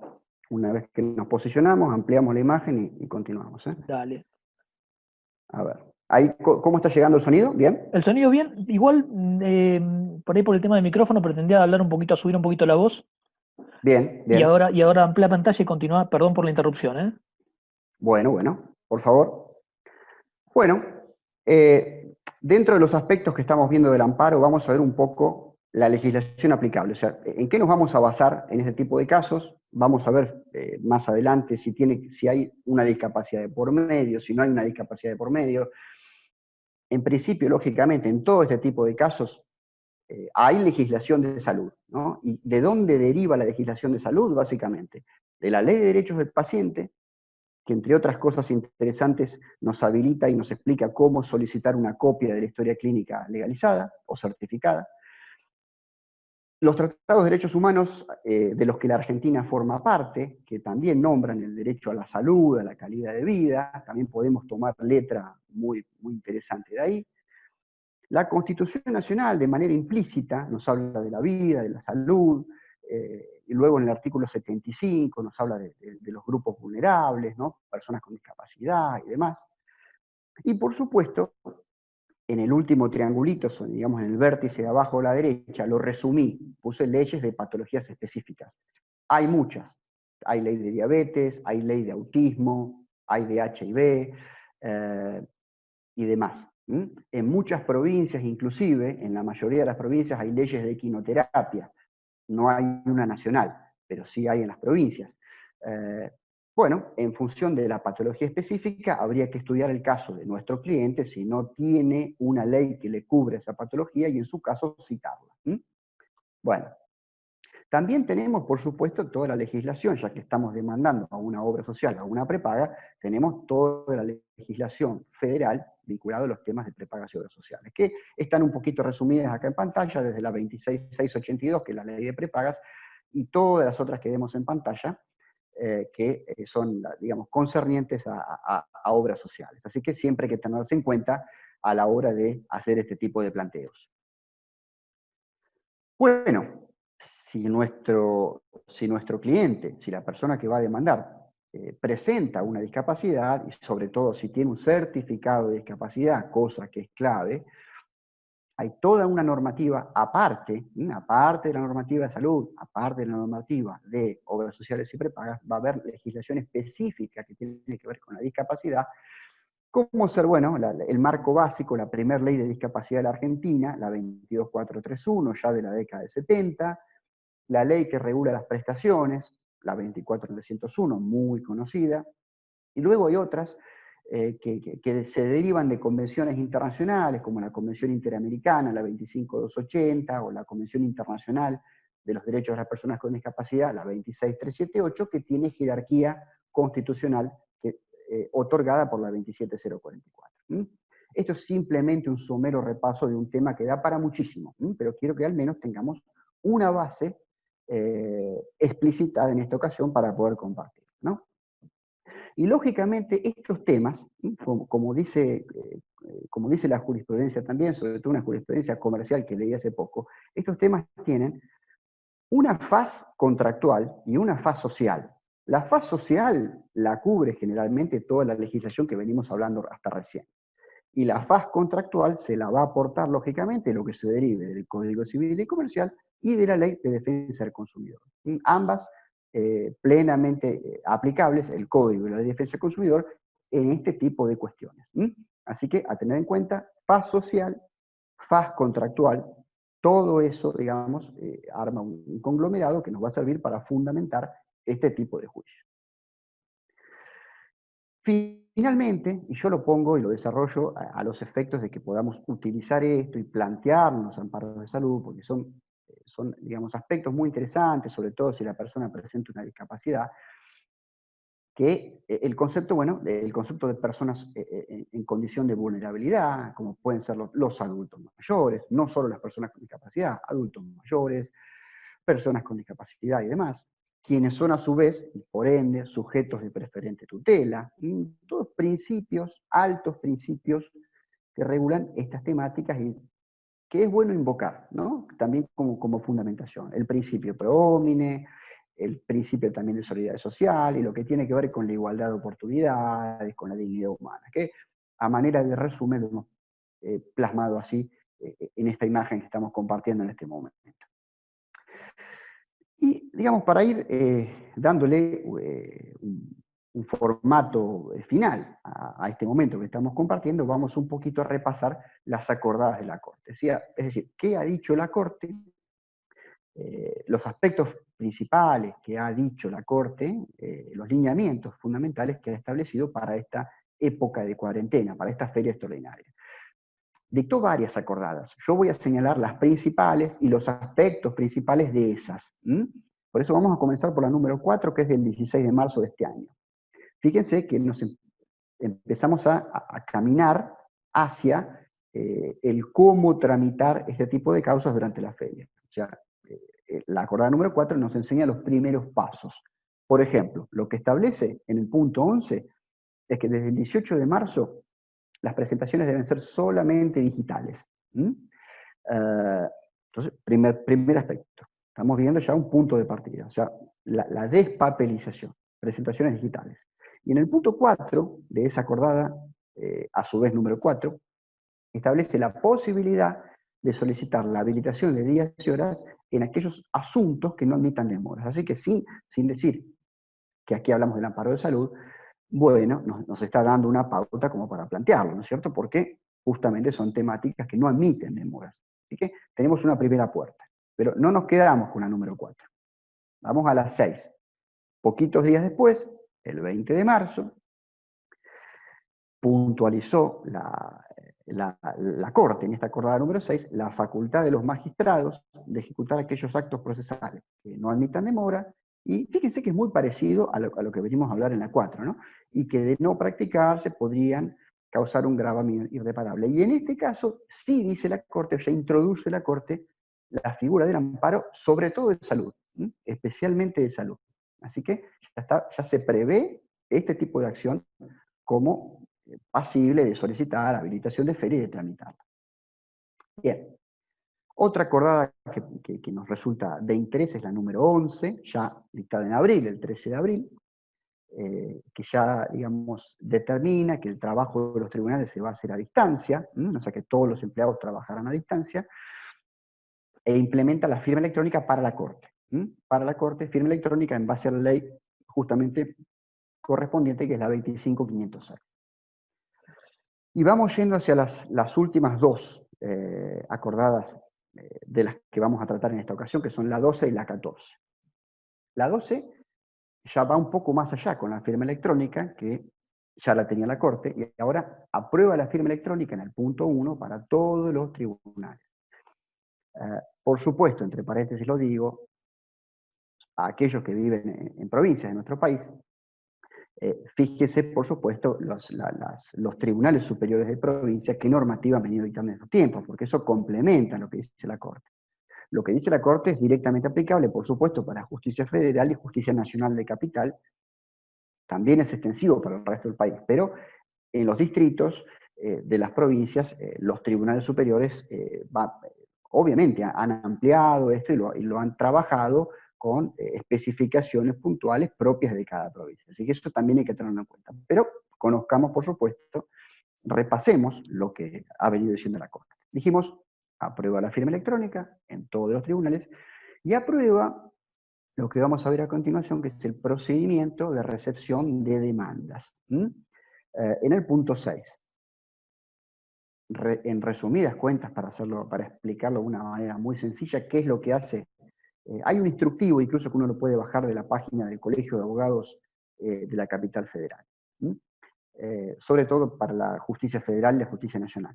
una vez que nos posicionamos, ampliamos la imagen y continuamos, ¿eh? Dale. A ver, ahí, ¿cómo está llegando el sonido? ¿Bien? El sonido bien, igual por ahí por el tema del micrófono pretendía hablar un poquito, subir un poquito la voz. Bien, Y bien. ahora amplía pantalla y continúa. Perdón por la interrupción, ¿eh? Bueno, bueno, por favor. Bueno, dentro de los aspectos que estamos viendo del amparo, vamos a ver un poco la legislación aplicable. O sea, ¿en qué nos vamos a basar en este tipo de casos? Vamos a ver más adelante si hay una discapacidad de por medio, si no hay una discapacidad de por medio. En principio, lógicamente, en todo este tipo de casos hay legislación de salud, ¿no? ¿Y de dónde deriva la legislación de salud? Básicamente, de la Ley de Derechos del Paciente, que entre otras cosas interesantes nos habilita y nos explica cómo solicitar una copia de la historia clínica legalizada o certificada. Los tratados de derechos humanos de los que la Argentina forma parte, que también nombran el derecho a la salud, a la calidad de vida, también podemos tomar letra muy, muy interesante de ahí. La Constitución Nacional, de manera implícita, nos habla de la vida, de la salud, y luego en el artículo 75 nos habla de los grupos vulnerables, ¿no? Personas con discapacidad y demás. Y por supuesto, en el último triangulito, digamos en el vértice de abajo a la derecha, lo resumí, puse leyes de patologías específicas. Hay muchas. Hay ley de diabetes, hay ley de autismo, hay de HIV, y demás. En muchas provincias, inclusive, en la mayoría de las provincias hay leyes de equinoterapia. No hay una nacional, pero sí hay en las provincias. Bueno, en función de la patología específica, habría que estudiar el caso de nuestro cliente si no tiene una ley que le cubre esa patología y en su caso citarla. Bueno, también tenemos, por supuesto, toda la legislación, ya que estamos demandando a una obra social, a una prepaga, tenemos toda la legislación federal vinculada a los temas de prepagas y obras sociales, que están un poquito resumidas acá en pantalla, desde la 26682, que es la ley de prepagas, y todas las otras que vemos en pantalla, que son, digamos, concernientes a obras sociales. Así que siempre hay que tenerse en cuenta a la hora de hacer este tipo de planteos. Bueno, si nuestro cliente, si la persona que va a demandar, presenta una discapacidad, y sobre todo si tiene un certificado de discapacidad, cosa que es clave, hay toda una normativa aparte, aparte de la normativa de salud, aparte de la normativa de obras sociales y prepagas, va a haber legislación específica que tiene que ver con la discapacidad, como ser, bueno, el marco básico, la primera ley de discapacidad de la Argentina, la 22431, ya de la década del 70, la ley que regula las prestaciones, la 24901, muy conocida, y luego hay otras que se derivan de convenciones internacionales, como la Convención Interamericana, la 25280, o la Convención Internacional de los Derechos de las Personas con Discapacidad, la 26378, que tiene jerarquía constitucional otorgada por la 27044. Esto es simplemente un somero repaso de un tema que da para muchísimo, pero quiero que al menos tengamos una base explicitada en esta ocasión para poder compartir, ¿no? Y lógicamente estos temas, como dice la jurisprudencia también, sobre todo una jurisprudencia comercial que leí hace poco, estos temas tienen una faz contractual y una faz social. La faz social la cubre generalmente toda la legislación que venimos hablando hasta recién. Y la faz contractual se la va a aportar, lógicamente, lo que se derive del Código Civil y Comercial y de la Ley de Defensa del Consumidor. Ambas plenamente aplicables, el Código y la Ley de Defensa del Consumidor, en este tipo de cuestiones. Así que a tener en cuenta, faz social, faz contractual, todo eso, digamos, arma un conglomerado que nos va a servir para fundamentar este tipo de juicio. Finalmente, y yo lo pongo y lo desarrollo a los efectos de que podamos utilizar esto y plantearnos amparos de salud, porque son, digamos, aspectos muy interesantes, sobre todo si la persona presenta una discapacidad, que el concepto, bueno, el concepto de personas en condición de vulnerabilidad, como pueden ser los adultos mayores, no solo las personas con discapacidad, adultos mayores, personas con discapacidad y demás, quienes son a su vez, y por ende, sujetos de preferente tutela, todos principios, altos principios que regulan estas temáticas y que es bueno invocar, ¿no? También como fundamentación. El principio pro homine, el principio también de solidaridad social y lo que tiene que ver con la igualdad de oportunidades, con la dignidad humana, que a manera de resumen lo hemos plasmado así en esta imagen que estamos compartiendo en este momento. Y, digamos, para ir dándole un formato final a este momento que estamos compartiendo, vamos un poquito a repasar las acordadas de la Corte. Es decir, ¿qué ha dicho la Corte? Los aspectos principales que ha dicho la Corte, los lineamientos fundamentales que ha establecido para esta época de cuarentena, para esta feria extraordinaria. Dictó varias acordadas. Yo voy a señalar las principales y los aspectos principales de esas. Por eso vamos a comenzar por la número 4, que es del 16 de marzo de este año. Fíjense que nos empezamos a caminar hacia el cómo tramitar este tipo de causas durante la feria. O sea, la acordada número 4 nos enseña los primeros pasos. Por ejemplo, lo que establece en el punto 11 es que desde el 18 de marzo las presentaciones deben ser solamente digitales. Entonces, primer aspecto. Estamos viendo ya un punto de partida, o sea, la despapelización, presentaciones digitales. Y en el punto 4 de esa acordada, a su vez número 4, establece la posibilidad de solicitar la habilitación de días y horas en aquellos asuntos que no admitan demoras. Así que sin decir que aquí hablamos del amparo de salud, bueno, nos está dando una pauta como para plantearlo, ¿no es cierto? Porque justamente son temáticas que no admiten demoras. Así que tenemos una primera puerta. Pero no nos quedamos con la número 4. Vamos a las 6. Poquitos días después, el 20 de marzo, puntualizó la Corte, en esta acordada número 6, la facultad de los magistrados de ejecutar aquellos actos procesales que no admitan demora, y fíjense que es muy parecido a lo que venimos a hablar en la 4, ¿no? Y que de no practicarse podrían causar un gravamen irreparable. Y en este caso, sí dice la Corte, o ya introduce la Corte, la figura del amparo, sobre todo de salud, especialmente de salud. Así que ya se prevé este tipo de acción como pasible de solicitar habilitación de feria y de tramitarla. Bien. Otra acordada que nos resulta de interés es la número 11, ya dictada en abril, el 13 de abril, que ya, digamos, determina que el trabajo de los tribunales se va a hacer a distancia, o sea que todos los empleados trabajarán a distancia, e implementa la firma electrónica para la Corte. Para la Corte, firma electrónica en base a la ley justamente correspondiente, que es la 25506. Y vamos yendo hacia las últimas dos acordadas de las que vamos a tratar en esta ocasión, que son la 12 y la 14. La 12 ya va un poco más allá con la firma electrónica, que ya la tenía la Corte, y ahora aprueba la firma electrónica en el punto 1 para todos los tribunales. Por supuesto, entre paréntesis lo digo, a aquellos que viven en provincias de nuestro país, fíjese, por supuesto, los tribunales superiores de provincia, qué normativa han venido dictando en estos tiempos, porque eso complementa lo que dice la Corte. Lo que dice la Corte es directamente aplicable, por supuesto, para justicia federal y justicia nacional de capital. También es extensivo para el resto del país, pero en los distritos de las provincias, los tribunales superiores obviamente han ampliado esto y lo han trabajado con especificaciones puntuales propias de cada provincia. Así que eso también hay que tenerlo en cuenta. Pero conozcamos, por supuesto, repasemos lo que ha venido diciendo la Corte. Dijimos, aprueba la firma electrónica en todos los tribunales y aprueba lo que vamos a ver a continuación, que es el procedimiento de recepción de demandas. En el punto 6. En resumidas cuentas, para explicarlo de una manera muy sencilla, ¿qué es lo que hace? Hay un instructivo, incluso que uno lo puede bajar de la página del Colegio de Abogados de la Capital Federal. Sobre todo para la justicia federal y la justicia nacional.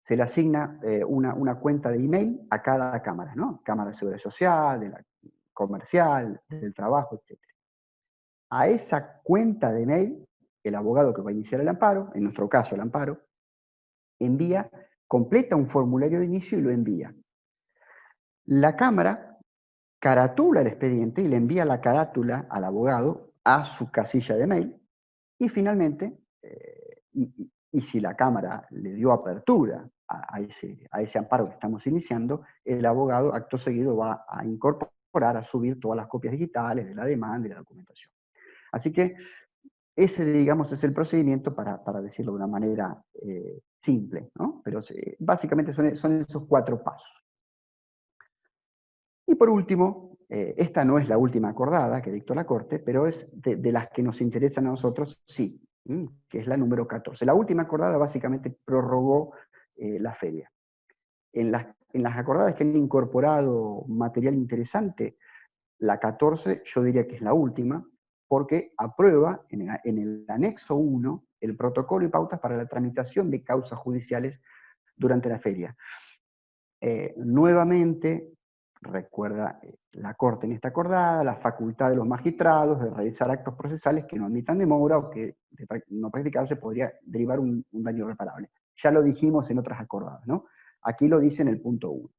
Se le asigna una cuenta de email a cada cámara, ¿no? Cámara de Seguridad Social, de la comercial, del trabajo, etc. A esa cuenta de email, el abogado que va a iniciar el amparo, en nuestro caso el amparo, completa un formulario de inicio y lo envía. La Cámara caratula el expediente y le envía la carátula al abogado a su casilla de mail, y finalmente, y si la Cámara le dio apertura a ese amparo que estamos iniciando, el abogado acto seguido va a incorporar, a subir todas las copias digitales de la demanda y la documentación. Así que ese, digamos, es el procedimiento para decirlo de una manera simple, ¿no? Pero básicamente son esos 4 pasos. Y por último, esta no es la última acordada que dictó la Corte, pero es de las que nos interesan a nosotros, sí, que es la número 14. La última acordada básicamente prorrogó la feria. En las acordadas que han incorporado material interesante, la 14 yo diría que es la última, porque aprueba en el anexo 1 el protocolo y pautas para la tramitación de causas judiciales durante la feria. Nuevamente, recuerda la Corte en esta acordada, la facultad de los magistrados de realizar actos procesales que no admitan demora o que de no practicarse podría derivar un daño irreparable. Ya lo dijimos en otras acordadas, ¿no? Aquí lo dice en el punto 1.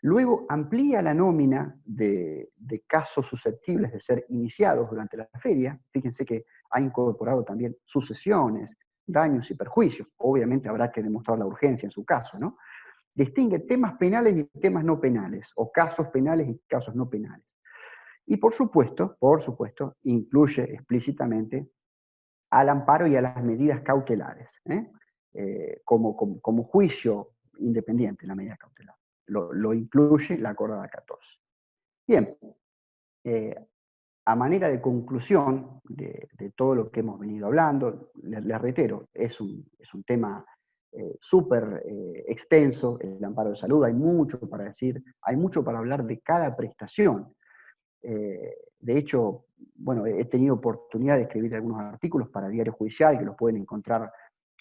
Luego amplía la nómina de casos susceptibles de ser iniciados durante la feria. Fíjense que ha incorporado también sucesiones, daños y perjuicios. Obviamente habrá que demostrar la urgencia en su caso, ¿no? Distingue temas penales y temas no penales, o casos penales y casos no penales. Y por supuesto, incluye explícitamente al amparo y a las medidas cautelares, como juicio independiente, la medida cautelar. Lo incluye la acordada 14. Bien, a manera de conclusión de todo lo que hemos venido hablando, les reitero, es un tema súper extenso, el amparo de salud, hay mucho para decir, hay mucho para hablar de cada prestación. De hecho, bueno, he tenido oportunidad de escribir algunos artículos para Diario Judicial, que los pueden encontrar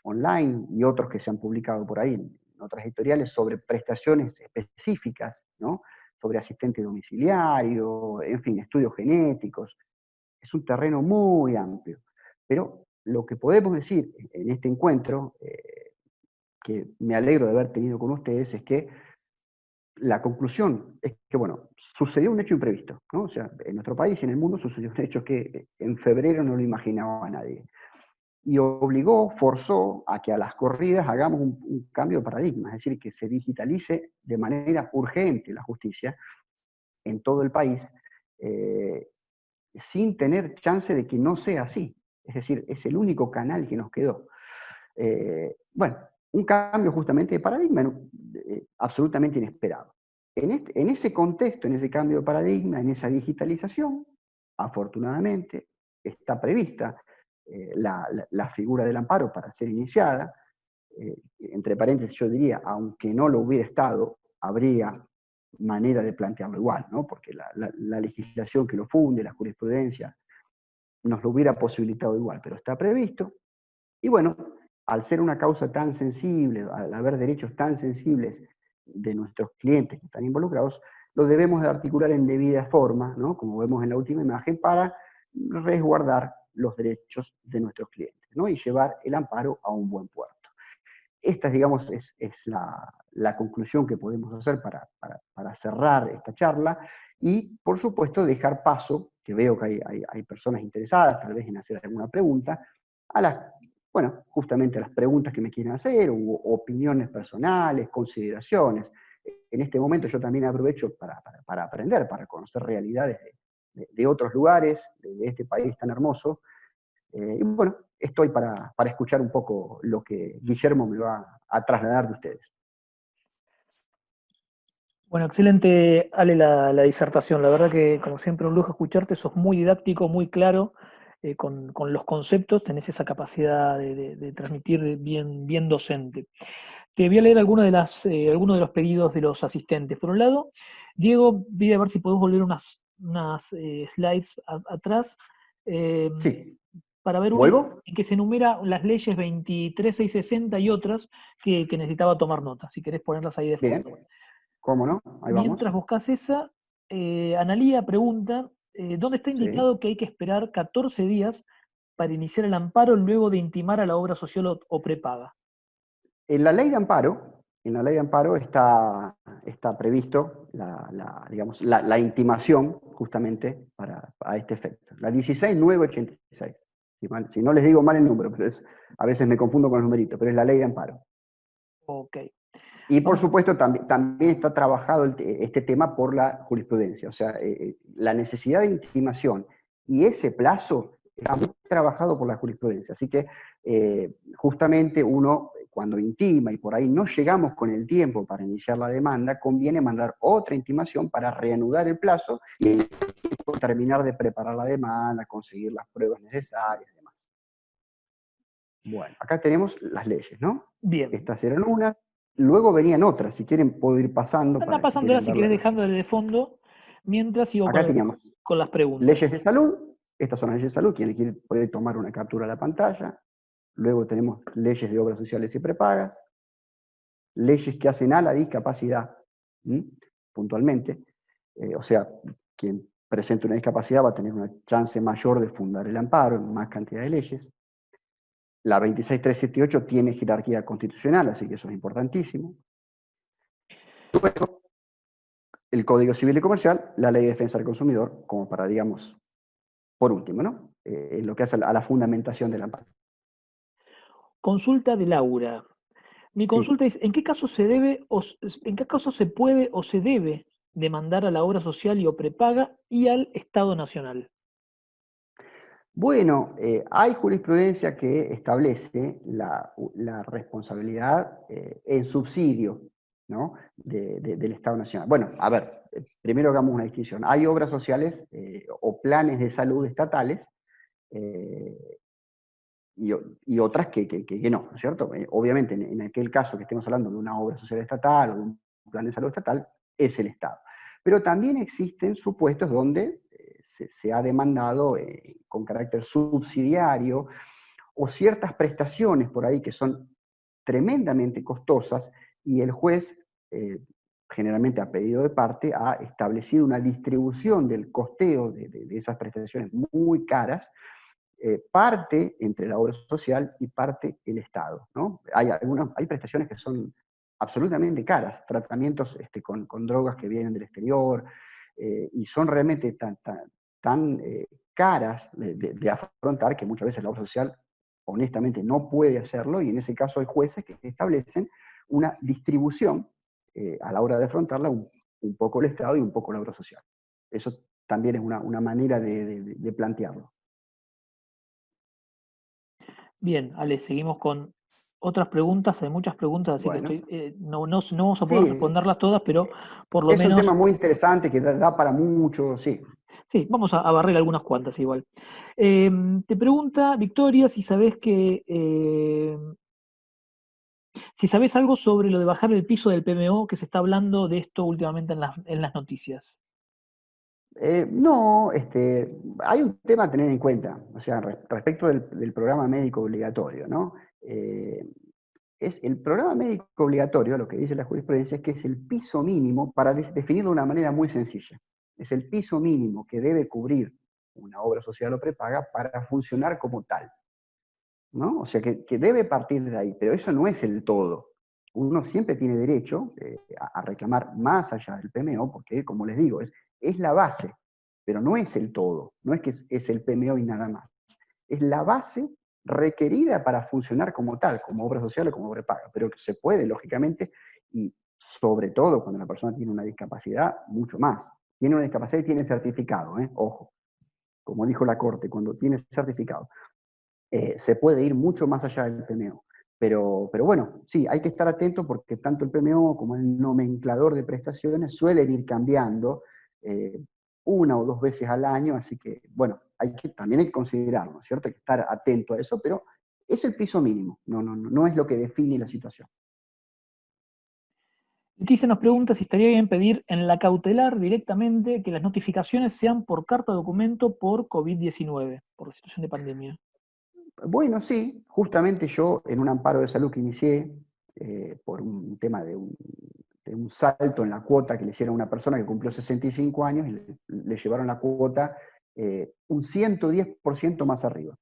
online, y otros que se han publicado por ahí en otras editoriales sobre prestaciones específicas, ¿no? Sobre asistente domiciliario, en fin, estudios genéticos. Es un terreno muy amplio. Pero lo que podemos decir en este encuentro, que me alegro de haber tenido con ustedes, es que la conclusión es que, bueno, sucedió un hecho imprevisto, ¿no? O sea, en nuestro país y en el mundo sucedió un hecho que en febrero no lo imaginaba nadie. Y forzó a que a las corridas hagamos un cambio de paradigma, es decir, que se digitalice de manera urgente la justicia en todo el país, sin tener chance de que no sea así. Es decir, es el único canal que nos quedó. Bueno, un cambio justamente de paradigma absolutamente inesperado. En ese contexto, en ese cambio de paradigma, en esa digitalización, afortunadamente, está prevista la figura del amparo para ser iniciada. Entre paréntesis, yo diría, aunque no lo hubiera estado, habría manera de plantearlo igual, ¿no? Porque la legislación que lo funde, la jurisprudencia, nos lo hubiera posibilitado igual, pero está previsto. Y bueno, al ser una causa tan sensible, al haber derechos tan sensibles de nuestros clientes que están involucrados, lo debemos de articular en debida forma, ¿no? Como vemos en la última imagen, para resguardar los derechos de nuestros clientes, ¿no? Y llevar el amparo a un buen puerto. Esta, digamos, es la conclusión que podemos hacer para cerrar esta charla y, por supuesto, dejar paso, que veo que hay personas interesadas tal vez en hacer alguna pregunta, a las, bueno, justamente a las preguntas que me quieren hacer, o opiniones personales, consideraciones. En este momento yo también aprovecho para aprender, para conocer realidades de otros lugares, de este país tan hermoso, y bueno, estoy para escuchar un poco lo que Guillermo me va a trasladar de ustedes. Bueno, excelente, Ale, la disertación. La verdad que, como siempre, un lujo escucharte. Sos muy didáctico, muy claro con los conceptos. Tenés esa capacidad de transmitir bien, bien docente. Te voy a leer algunos de los pedidos de los asistentes. Por un lado, Diego pide a ver si podemos volver unas slides atrás Sí, para ver una ¿vuelvo? en que se enumera las leyes 23.660 y otras que necesitaba tomar nota. Si querés ponerlas ahí de Bien, fondo. ¿cómo no? Ahí vamos. Mientras buscas esa, Analía pregunta, ¿dónde está Sí. indicado que hay que esperar 14 días para iniciar el amparo luego de intimar a la obra social o prepaga? En la ley de amparo, está previsto digamos, la intimación justamente para este efecto. La 16986. Si no les digo mal el número, pero a veces me confundo con los numeritos, pero es la ley de amparo. Ok. Y por Vamos. supuesto también está trabajado este tema por la jurisprudencia, o sea, la necesidad de intimación y ese plazo está muy trabajado por la jurisprudencia. Así que justamente uno, cuando intima y por ahí no llegamos con el tiempo para iniciar la demanda, conviene mandar otra intimación para reanudar el plazo y terminar de preparar la demanda, conseguir las pruebas necesarias y demás. Bueno, acá tenemos las leyes, ¿no? Bien. Estas eran unas, luego venían otras, si quieren puedo ir pasando Anda para que pasándola quieran si verla. querés dejándole de fondo, mientras sigo Acá teníamos con las leyes preguntas. de salud, estas son las leyes de salud, quien quiere puede tomar una captura de la pantalla. Luego tenemos leyes de obras sociales y prepagas, leyes que hacen a la discapacidad, ¿m? Puntualmente. O sea, quien presente una discapacidad va a tener una chance mayor de fundar el amparo en más cantidad de leyes. La 26378 tiene jerarquía constitucional, así que eso es importantísimo. Luego, el Código Civil y Comercial, la Ley de Defensa del Consumidor, como para, digamos, por último, ¿no? En lo que hace a la fundamentación del amparo. Consulta de Laura. Mi Sí. consulta es, ¿en qué caso se debe en qué caso se puede o se debe demandar a la obra social y o prepaga y al Estado Nacional? Bueno, hay jurisprudencia que establece la responsabilidad en subsidio, ¿no? Del Estado Nacional. Bueno, a ver, primero hagamos una distinción. Hay obras sociales o planes de salud estatales eh, y otras que no, ¿no es cierto? Obviamente, en aquel caso que estemos hablando de una obra social estatal o de un plan de salud estatal, es el Estado. Pero también existen supuestos donde se ha demandado con carácter subsidiario o ciertas prestaciones por ahí que son tremendamente costosas y el juez, generalmente a pedido de parte, ha establecido una distribución del costeo de esas prestaciones muy caras, parte entre la obra social y parte el Estado, ¿no? Hay prestaciones que son absolutamente caras, tratamientos con drogas que vienen del exterior, y son realmente tan caras de afrontar que muchas veces la obra social honestamente no puede hacerlo, y en ese caso hay jueces que establecen una distribución a la hora de afrontarla, un poco el Estado y un poco la obra social. Eso también es una manera de plantearlo. Bien, Ale, seguimos con otras preguntas. Hay muchas preguntas, así que Bueno, no vamos a poder sí, responderlas todas, pero por lo es un tema menos, muy interesante que da para mucho, sí. sí, vamos a barrer algunas cuantas igual. Te pregunta Victoria si sabes algo sobre lo de bajar el piso del PMO, que se está hablando de esto últimamente en las noticias. No, hay un tema a tener en cuenta, o sea, respecto del programa médico obligatorio, ¿no? Es el programa médico obligatorio, lo que dice la jurisprudencia, es que es el piso mínimo, para definirlo de una manera muy sencilla. Es el piso mínimo que debe cubrir una obra social o prepaga para funcionar como tal, ¿no? O sea, que debe partir de ahí, pero eso no es el todo. Uno siempre tiene derecho a reclamar más allá del PMO, porque, como les digo, es la base, pero no es el todo. No es que es el PMO y nada más. Es la base requerida para funcionar como tal, como obra social o como obra paga, pero que se puede, lógicamente, y sobre todo cuando la persona tiene una discapacidad, mucho más. Tiene una discapacidad y tiene certificado, ojo, como dijo la Corte, cuando tiene certificado. Se puede ir mucho más allá del PMO. Pero bueno, sí, hay que estar atento porque tanto el PMO como el nomenclador de prestaciones suelen ir cambiando eh, una o dos veces al año, así que bueno, también hay que considerarlo, ¿cierto? Hay que estar atento a eso, pero es el piso mínimo, no es lo que define la situación. Leticia nos pregunta si estaría bien pedir en la cautelar directamente que las notificaciones sean por carta documento por COVID-19, por la situación de pandemia. Bueno, sí, justamente yo en un amparo de salud que inicié por un tema de un salto en la cuota que le hicieron a una persona que cumplió 65 años y le llevaron la cuota un 110% más arriba.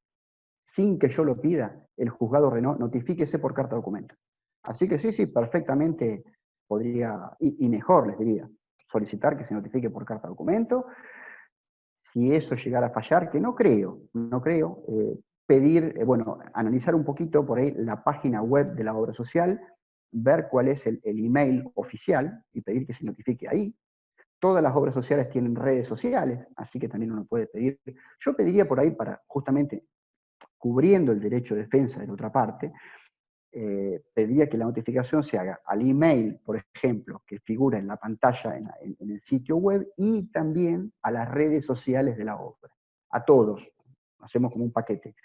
Sin que yo lo pida, el juzgado ordenó notifíquese por carta documento. Así que sí, perfectamente podría, y mejor les diría, solicitar que se notifique por carta documento. Si eso llegara a fallar, que no creo, pedir, bueno, analizar un poquito por ahí la página web de la obra social, ver cuál es el email oficial y pedir que se notifique ahí. Todas las obras sociales tienen redes sociales, así que también uno puede pedir. Yo pediría por ahí para justamente cubriendo el derecho de defensa de la otra parte, pediría que la notificación se haga al email, por ejemplo, que figura en la pantalla en el sitio web, y también a las redes sociales de la obra. A todos. Hacemos como un paquete.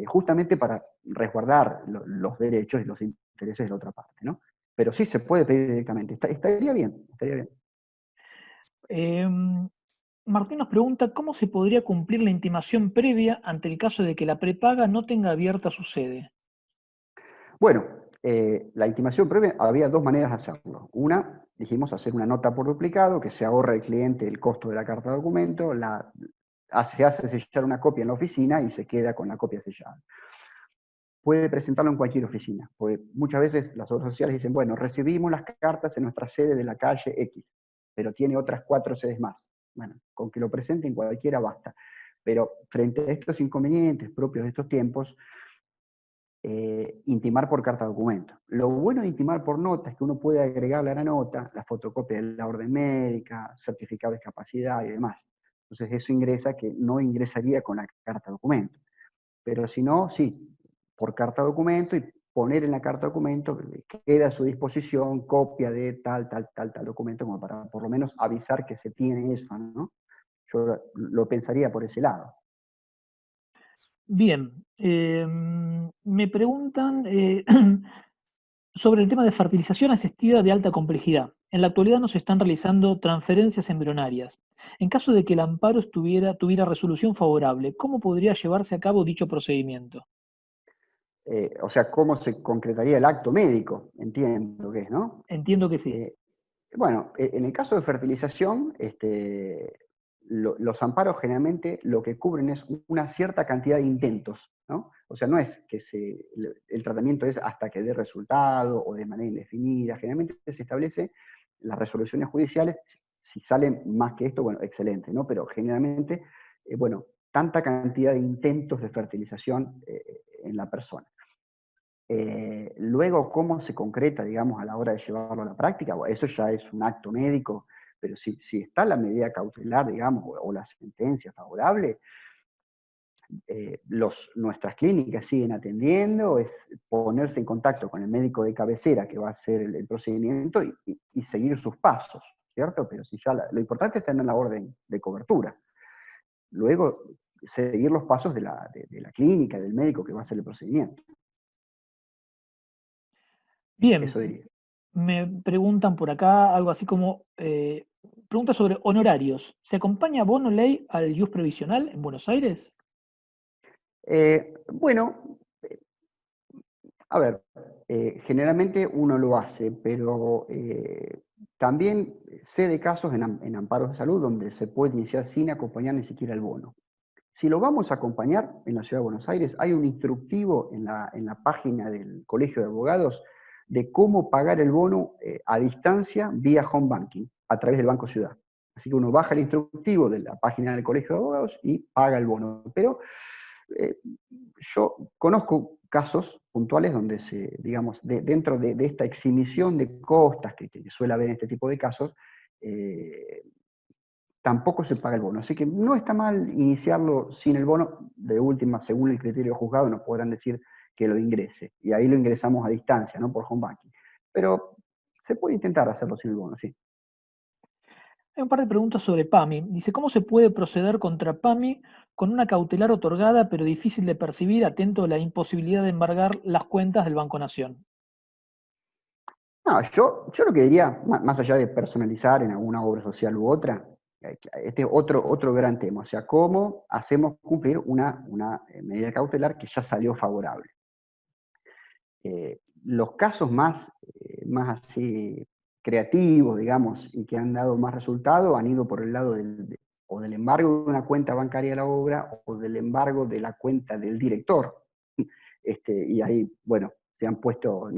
Justamente para resguardar los derechos y los intereses de la otra parte, ¿no? Pero sí se puede pedir directamente. Estaría bien, estaría bien. Martín nos pregunta cómo se podría cumplir la intimación previa ante el caso de que la prepaga no tenga abierta su sede. Bueno, la intimación previa, había dos maneras de hacerlo. Una, dijimos, hacer una nota por duplicado, que se ahorra el cliente el costo de la carta de documento, se hace sellar una copia en la oficina y se queda con la copia sellada. Puede presentarlo en cualquier oficina, porque muchas veces las obras sociales dicen, bueno, recibimos las cartas en nuestra sede de la calle X, pero tiene otras 4 sedes más. Bueno, con que lo presente en cualquiera basta. Pero frente a estos inconvenientes propios de estos tiempos, intimar por carta documento. Lo bueno de intimar por nota es que uno puede agregarle a la nota la fotocopia de la orden médica, certificado de discapacidad y demás. Entonces eso ingresa que no ingresaría con la carta documento. Pero si no, sí, por carta documento, y poner en la carta documento que queda a su disposición copia de tal documento, como para por lo menos avisar que se tiene eso, ¿no? Yo lo pensaría por ese lado. Bien, me preguntan sobre el tema de fertilización asistida de alta complejidad. En la actualidad no se están realizando transferencias embrionarias. En caso de que el amparo tuviera resolución favorable, ¿cómo podría llevarse a cabo dicho procedimiento? O sea, ¿cómo se concretaría el acto médico? Entiendo que es, ¿no? Entiendo que sí. Eh, bueno, en el caso de fertilización, los amparos generalmente lo que cubren es una cierta cantidad de intentos, ¿no? O sea, no es que el tratamiento es hasta que dé resultado o de manera indefinida. Generalmente se establece las resoluciones judiciales, si salen más que esto, bueno, excelente, ¿no? Pero generalmente, bueno, tanta cantidad de intentos de fertilización en la persona. Luego, cómo se concreta, digamos, a la hora de llevarlo a la práctica, bueno, eso ya es un acto médico Pero si está la medida cautelar, digamos, o la sentencia favorable, nuestras clínicas siguen atendiendo, es ponerse en contacto con el médico de cabecera que va a hacer el procedimiento y seguir sus pasos, ¿cierto? Pero si ya lo importante es tener la orden de cobertura. Luego, seguir los pasos de la clínica, del médico que va a hacer el procedimiento. Bien, Eso diría. me preguntan por acá algo así como, pregunta sobre honorarios. ¿Se acompaña bono ley al IUS previsional en Buenos Aires? Bueno, a ver, generalmente uno lo hace, pero también sé de casos en amparos de salud donde se puede iniciar sin acompañar ni siquiera el bono. Si lo vamos a acompañar en la Ciudad de Buenos Aires, hay un instructivo en la página del Colegio de Abogados de cómo pagar el bono a distancia vía home banking, a través del Banco Ciudad. Así que uno baja el instructivo de la página del Colegio de Abogados y paga el bono. Pero eh, yo conozco casos puntuales donde digamos, dentro de esta exhibición de costas que suele haber en este tipo de casos, eh, tampoco se paga el bono. Así que no está mal iniciarlo sin el bono. De última, según el criterio juzgado, nos podrán decir que lo ingrese. Y ahí lo ingresamos a distancia, ¿no? Por home banking. Pero se puede intentar hacerlo sin el bono, sí. Hay un par de preguntas sobre PAMI. Dice, ¿cómo se puede proceder contra PAMI con una cautelar otorgada pero difícil de percibir, atento a la imposibilidad de embargar las cuentas del Banco Nación? No, yo lo que diría, más allá de personalizar en alguna obra social u otra, este es otro gran tema. O sea, cómo hacemos cumplir una medida cautelar que ya salió favorable. Los casos más así creativos, digamos, y que han dado más resultado, han ido por el lado o del embargo de una cuenta bancaria de la obra o del embargo de la cuenta del director. Y ahí, bueno, se han puesto,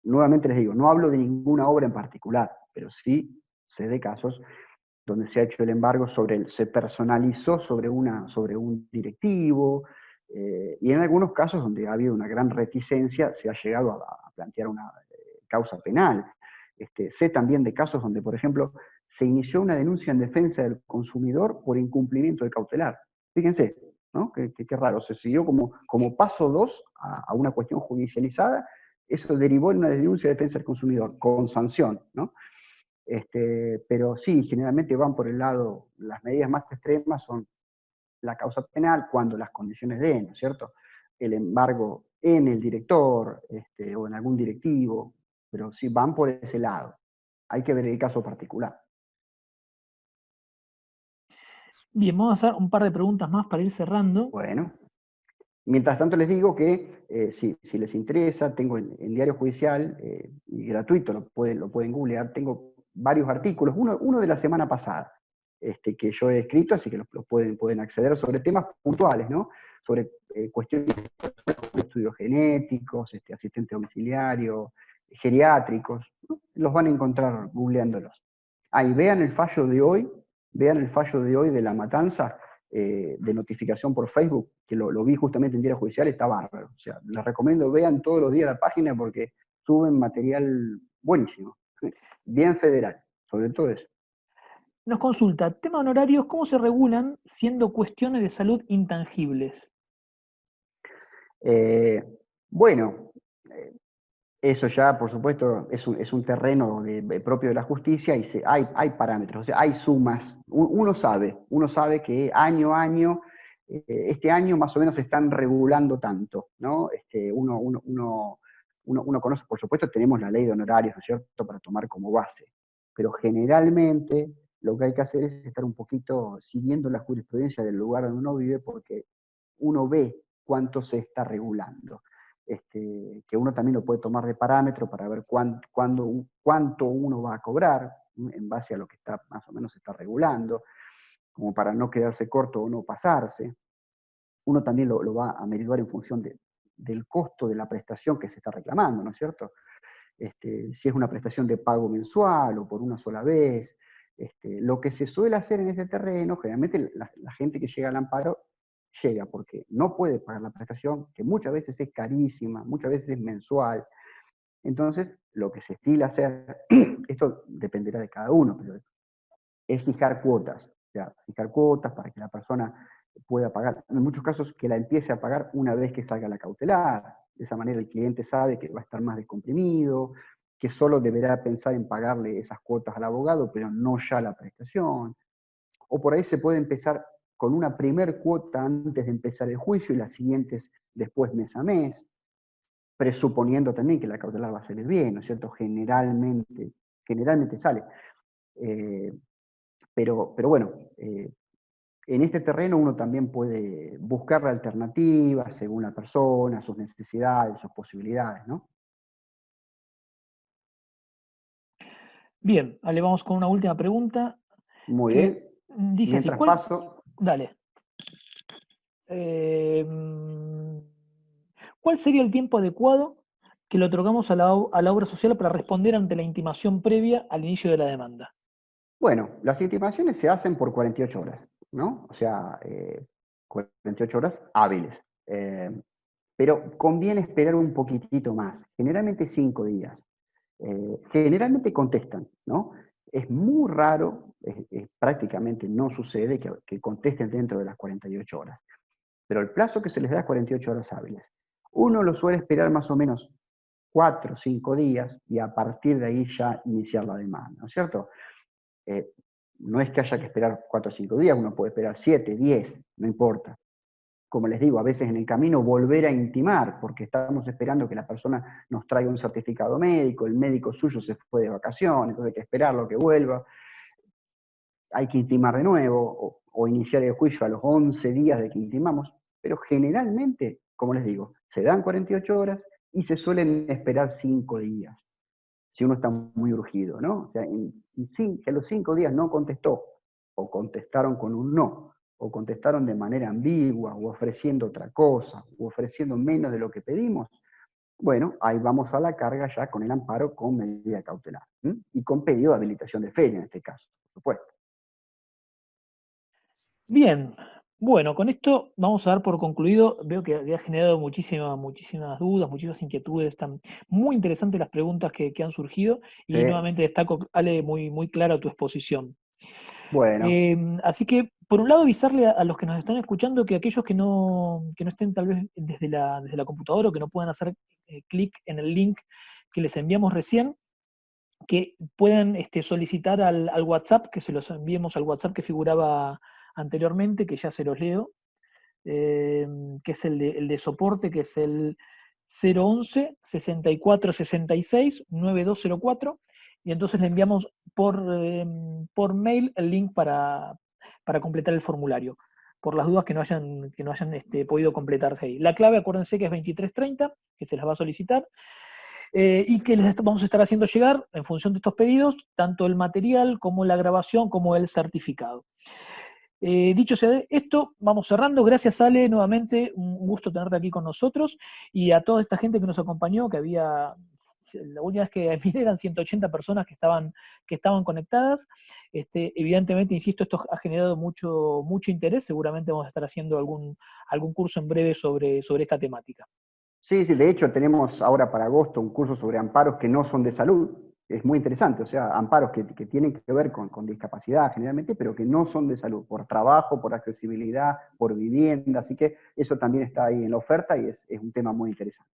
nuevamente les digo, no hablo de ninguna obra en particular, pero sí sé de casos donde se ha hecho el embargo se personalizó sobre un directivo, y en algunos casos donde ha habido una gran reticencia se ha llegado a plantear una causa penal. Sé también de casos donde, por ejemplo, se inició una denuncia en defensa del consumidor por incumplimiento de cautelar. Fíjense, ¿no? Qué raro, se siguió como paso 2 a una cuestión judicializada, eso derivó en una denuncia de defensa del consumidor, con sanción, ¿no? Pero sí, generalmente van por el lado, las medidas más extremas son la causa penal cuando las condiciones den, ¿no es cierto? El embargo en el director o en algún directivo, pero sí van por ese lado. Hay que ver el caso particular. Bien, vamos a hacer un par de preguntas más para ir cerrando. Bueno, mientras tanto les digo que si les interesa, tengo en Diario Judicial, y gratuito, lo pueden googlear, tengo varios artículos, uno de la semana pasada, que yo he escrito, así que los pueden acceder sobre temas puntuales, ¿no? Sobre cuestiones de estudios genéticos, asistente domiciliario, geriátricos, ¿no? Los van a encontrar googleándolos. Y vean el fallo de hoy de La Matanza, de notificación por Facebook, que lo vi justamente en Diario Judicial, está bárbaro. O sea, les recomiendo, vean todos los días la página porque suben material buenísimo, bien federal, sobre todo eso. Nos consulta, tema honorarios, ¿cómo se regulan siendo cuestiones de salud intangibles? Eh, bueno, eh, eso ya, por supuesto, es un terreno propio de la justicia y hay parámetros, o sea, hay sumas. Uno sabe que año a año, este año más o menos se están regulando tanto, ¿no? Uno conoce, por supuesto, tenemos la ley de honorarios, ¿no es cierto?, para tomar como base, pero generalmente lo que hay que hacer es estar un poquito siguiendo la jurisprudencia del lugar donde uno vive porque uno ve cuánto se está regulando. Que uno también lo puede tomar de parámetro para ver cuánto uno va a cobrar en base a lo que está más o menos se está regulando, como para no quedarse corto o no pasarse. Uno también lo va a averiguar en función del costo de la prestación que se está reclamando, ¿no es cierto? Si es una prestación de pago mensual o por una sola vez. Lo que se suele hacer en este terreno, generalmente la gente que llega al amparo llega porque no puede pagar la prestación, que muchas veces es carísima, muchas veces es mensual. Entonces, lo que se estila hacer, esto dependerá de cada uno, pero es fijar cuotas. O sea, fijar cuotas para que la persona pueda pagar. En muchos casos que la empiece a pagar una vez que salga la cautelar. De esa manera el cliente sabe que va a estar más descomprimido, que solo deberá pensar en pagarle esas cuotas al abogado, pero no ya la prestación. O por ahí se puede empezar con una primer cuota antes de empezar el juicio y las siguientes después mes a mes, presuponiendo también que la cautelar va a salir bien, ¿no es cierto? Generalmente sale. Eh, pero bueno, en este terreno uno también puede buscar la alternativa según la persona, sus necesidades, sus posibilidades, ¿no? Bien, Ale, vamos con una última pregunta Muy que bien. dice así, Mientras paso, Dale. ¿Cuál sería el tiempo adecuado que le otorgamos a a la obra social para responder ante la intimación previa al inicio de la demanda? bueno, las intimaciones se hacen por 48 horas, ¿no? O sea, 48 horas hábiles. Pero conviene esperar un poquitito más, generalmente 5 días. Generalmente contestan, ¿no? Es muy raro, prácticamente no sucede que contesten dentro de las 48 horas, pero el plazo que se les da es 48 horas hábiles. Uno lo suele esperar más o menos 4 o 5 días y a partir de ahí ya iniciar la demanda, ¿no es cierto? Eh, no es que haya que esperar 4 o 5 días, uno puede esperar 7, 10, no importa. Como les digo, a veces en el camino volver a intimar, porque estamos esperando que la persona nos traiga un certificado médico, el médico suyo se fue de vacaciones, entonces hay que esperarlo que vuelva, hay que intimar de nuevo, o iniciar el juicio a los 11 días de que intimamos, pero generalmente, como les digo, se dan 48 horas y se suelen esperar 5 días, si uno está muy urgido, ¿no? O sea, que a los 5 días no contestó, o contestaron con un no, o contestaron de manera ambigua, o ofreciendo otra cosa, o ofreciendo menos de lo que pedimos, bueno, ahí vamos a la carga ya con el amparo con medida cautelar. ¿M? Y con pedido de habilitación de feria en este caso, por supuesto. Bien, bueno, con esto vamos a dar por concluido. Veo que ha generado muchísimas dudas, muchísimas inquietudes. Están muy interesantes las preguntas que han surgido Sí, y nuevamente destaco, Ale, muy clara tu exposición. bueno, Así que, por un lado, avisarle a los que nos están escuchando que aquellos que no estén tal vez desde la computadora o que no puedan hacer clic en el link que les enviamos recién, que puedan solicitar al WhatsApp, que se los enviemos al WhatsApp que figuraba anteriormente, que ya se los leo, que es el de soporte, que es el 011 64 66 9204, y entonces le enviamos por mail el link para completar el formulario, por las dudas que no hayan podido completarse ahí. La clave, acuérdense que es 2330, que se las va a solicitar, y que les vamos a estar haciendo llegar, en función de estos pedidos, tanto el material como la grabación como el certificado. Dicho sea esto, vamos cerrando. Gracias, Ale, nuevamente. Un gusto tenerte aquí con nosotros. Y a toda esta gente que nos acompañó, que había, la última vez que miré eran 180 personas que estaban conectadas. Evidentemente, insisto, esto ha generado mucho interés. Seguramente vamos a estar haciendo algún curso en breve sobre esta temática. sí, sí, de hecho tenemos ahora para agosto un curso sobre amparos que no son de salud. Es muy interesante, o sea, amparos que tienen que ver con discapacidad generalmente, pero que no son de salud, por trabajo, por accesibilidad, por vivienda, así que eso también está ahí en la oferta y es un tema muy interesante.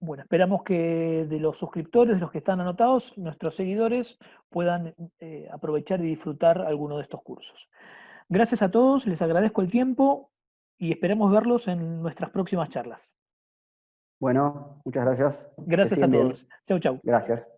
Bueno, esperamos que de los suscriptores, de los que están anotados, nuestros seguidores puedan aprovechar y disfrutar alguno de estos cursos. Gracias a todos, les agradezco el tiempo y esperemos verlos en nuestras próximas charlas. Bueno, muchas gracias, que Gracias a siguen bien. todos. Chau, chau. Gracias.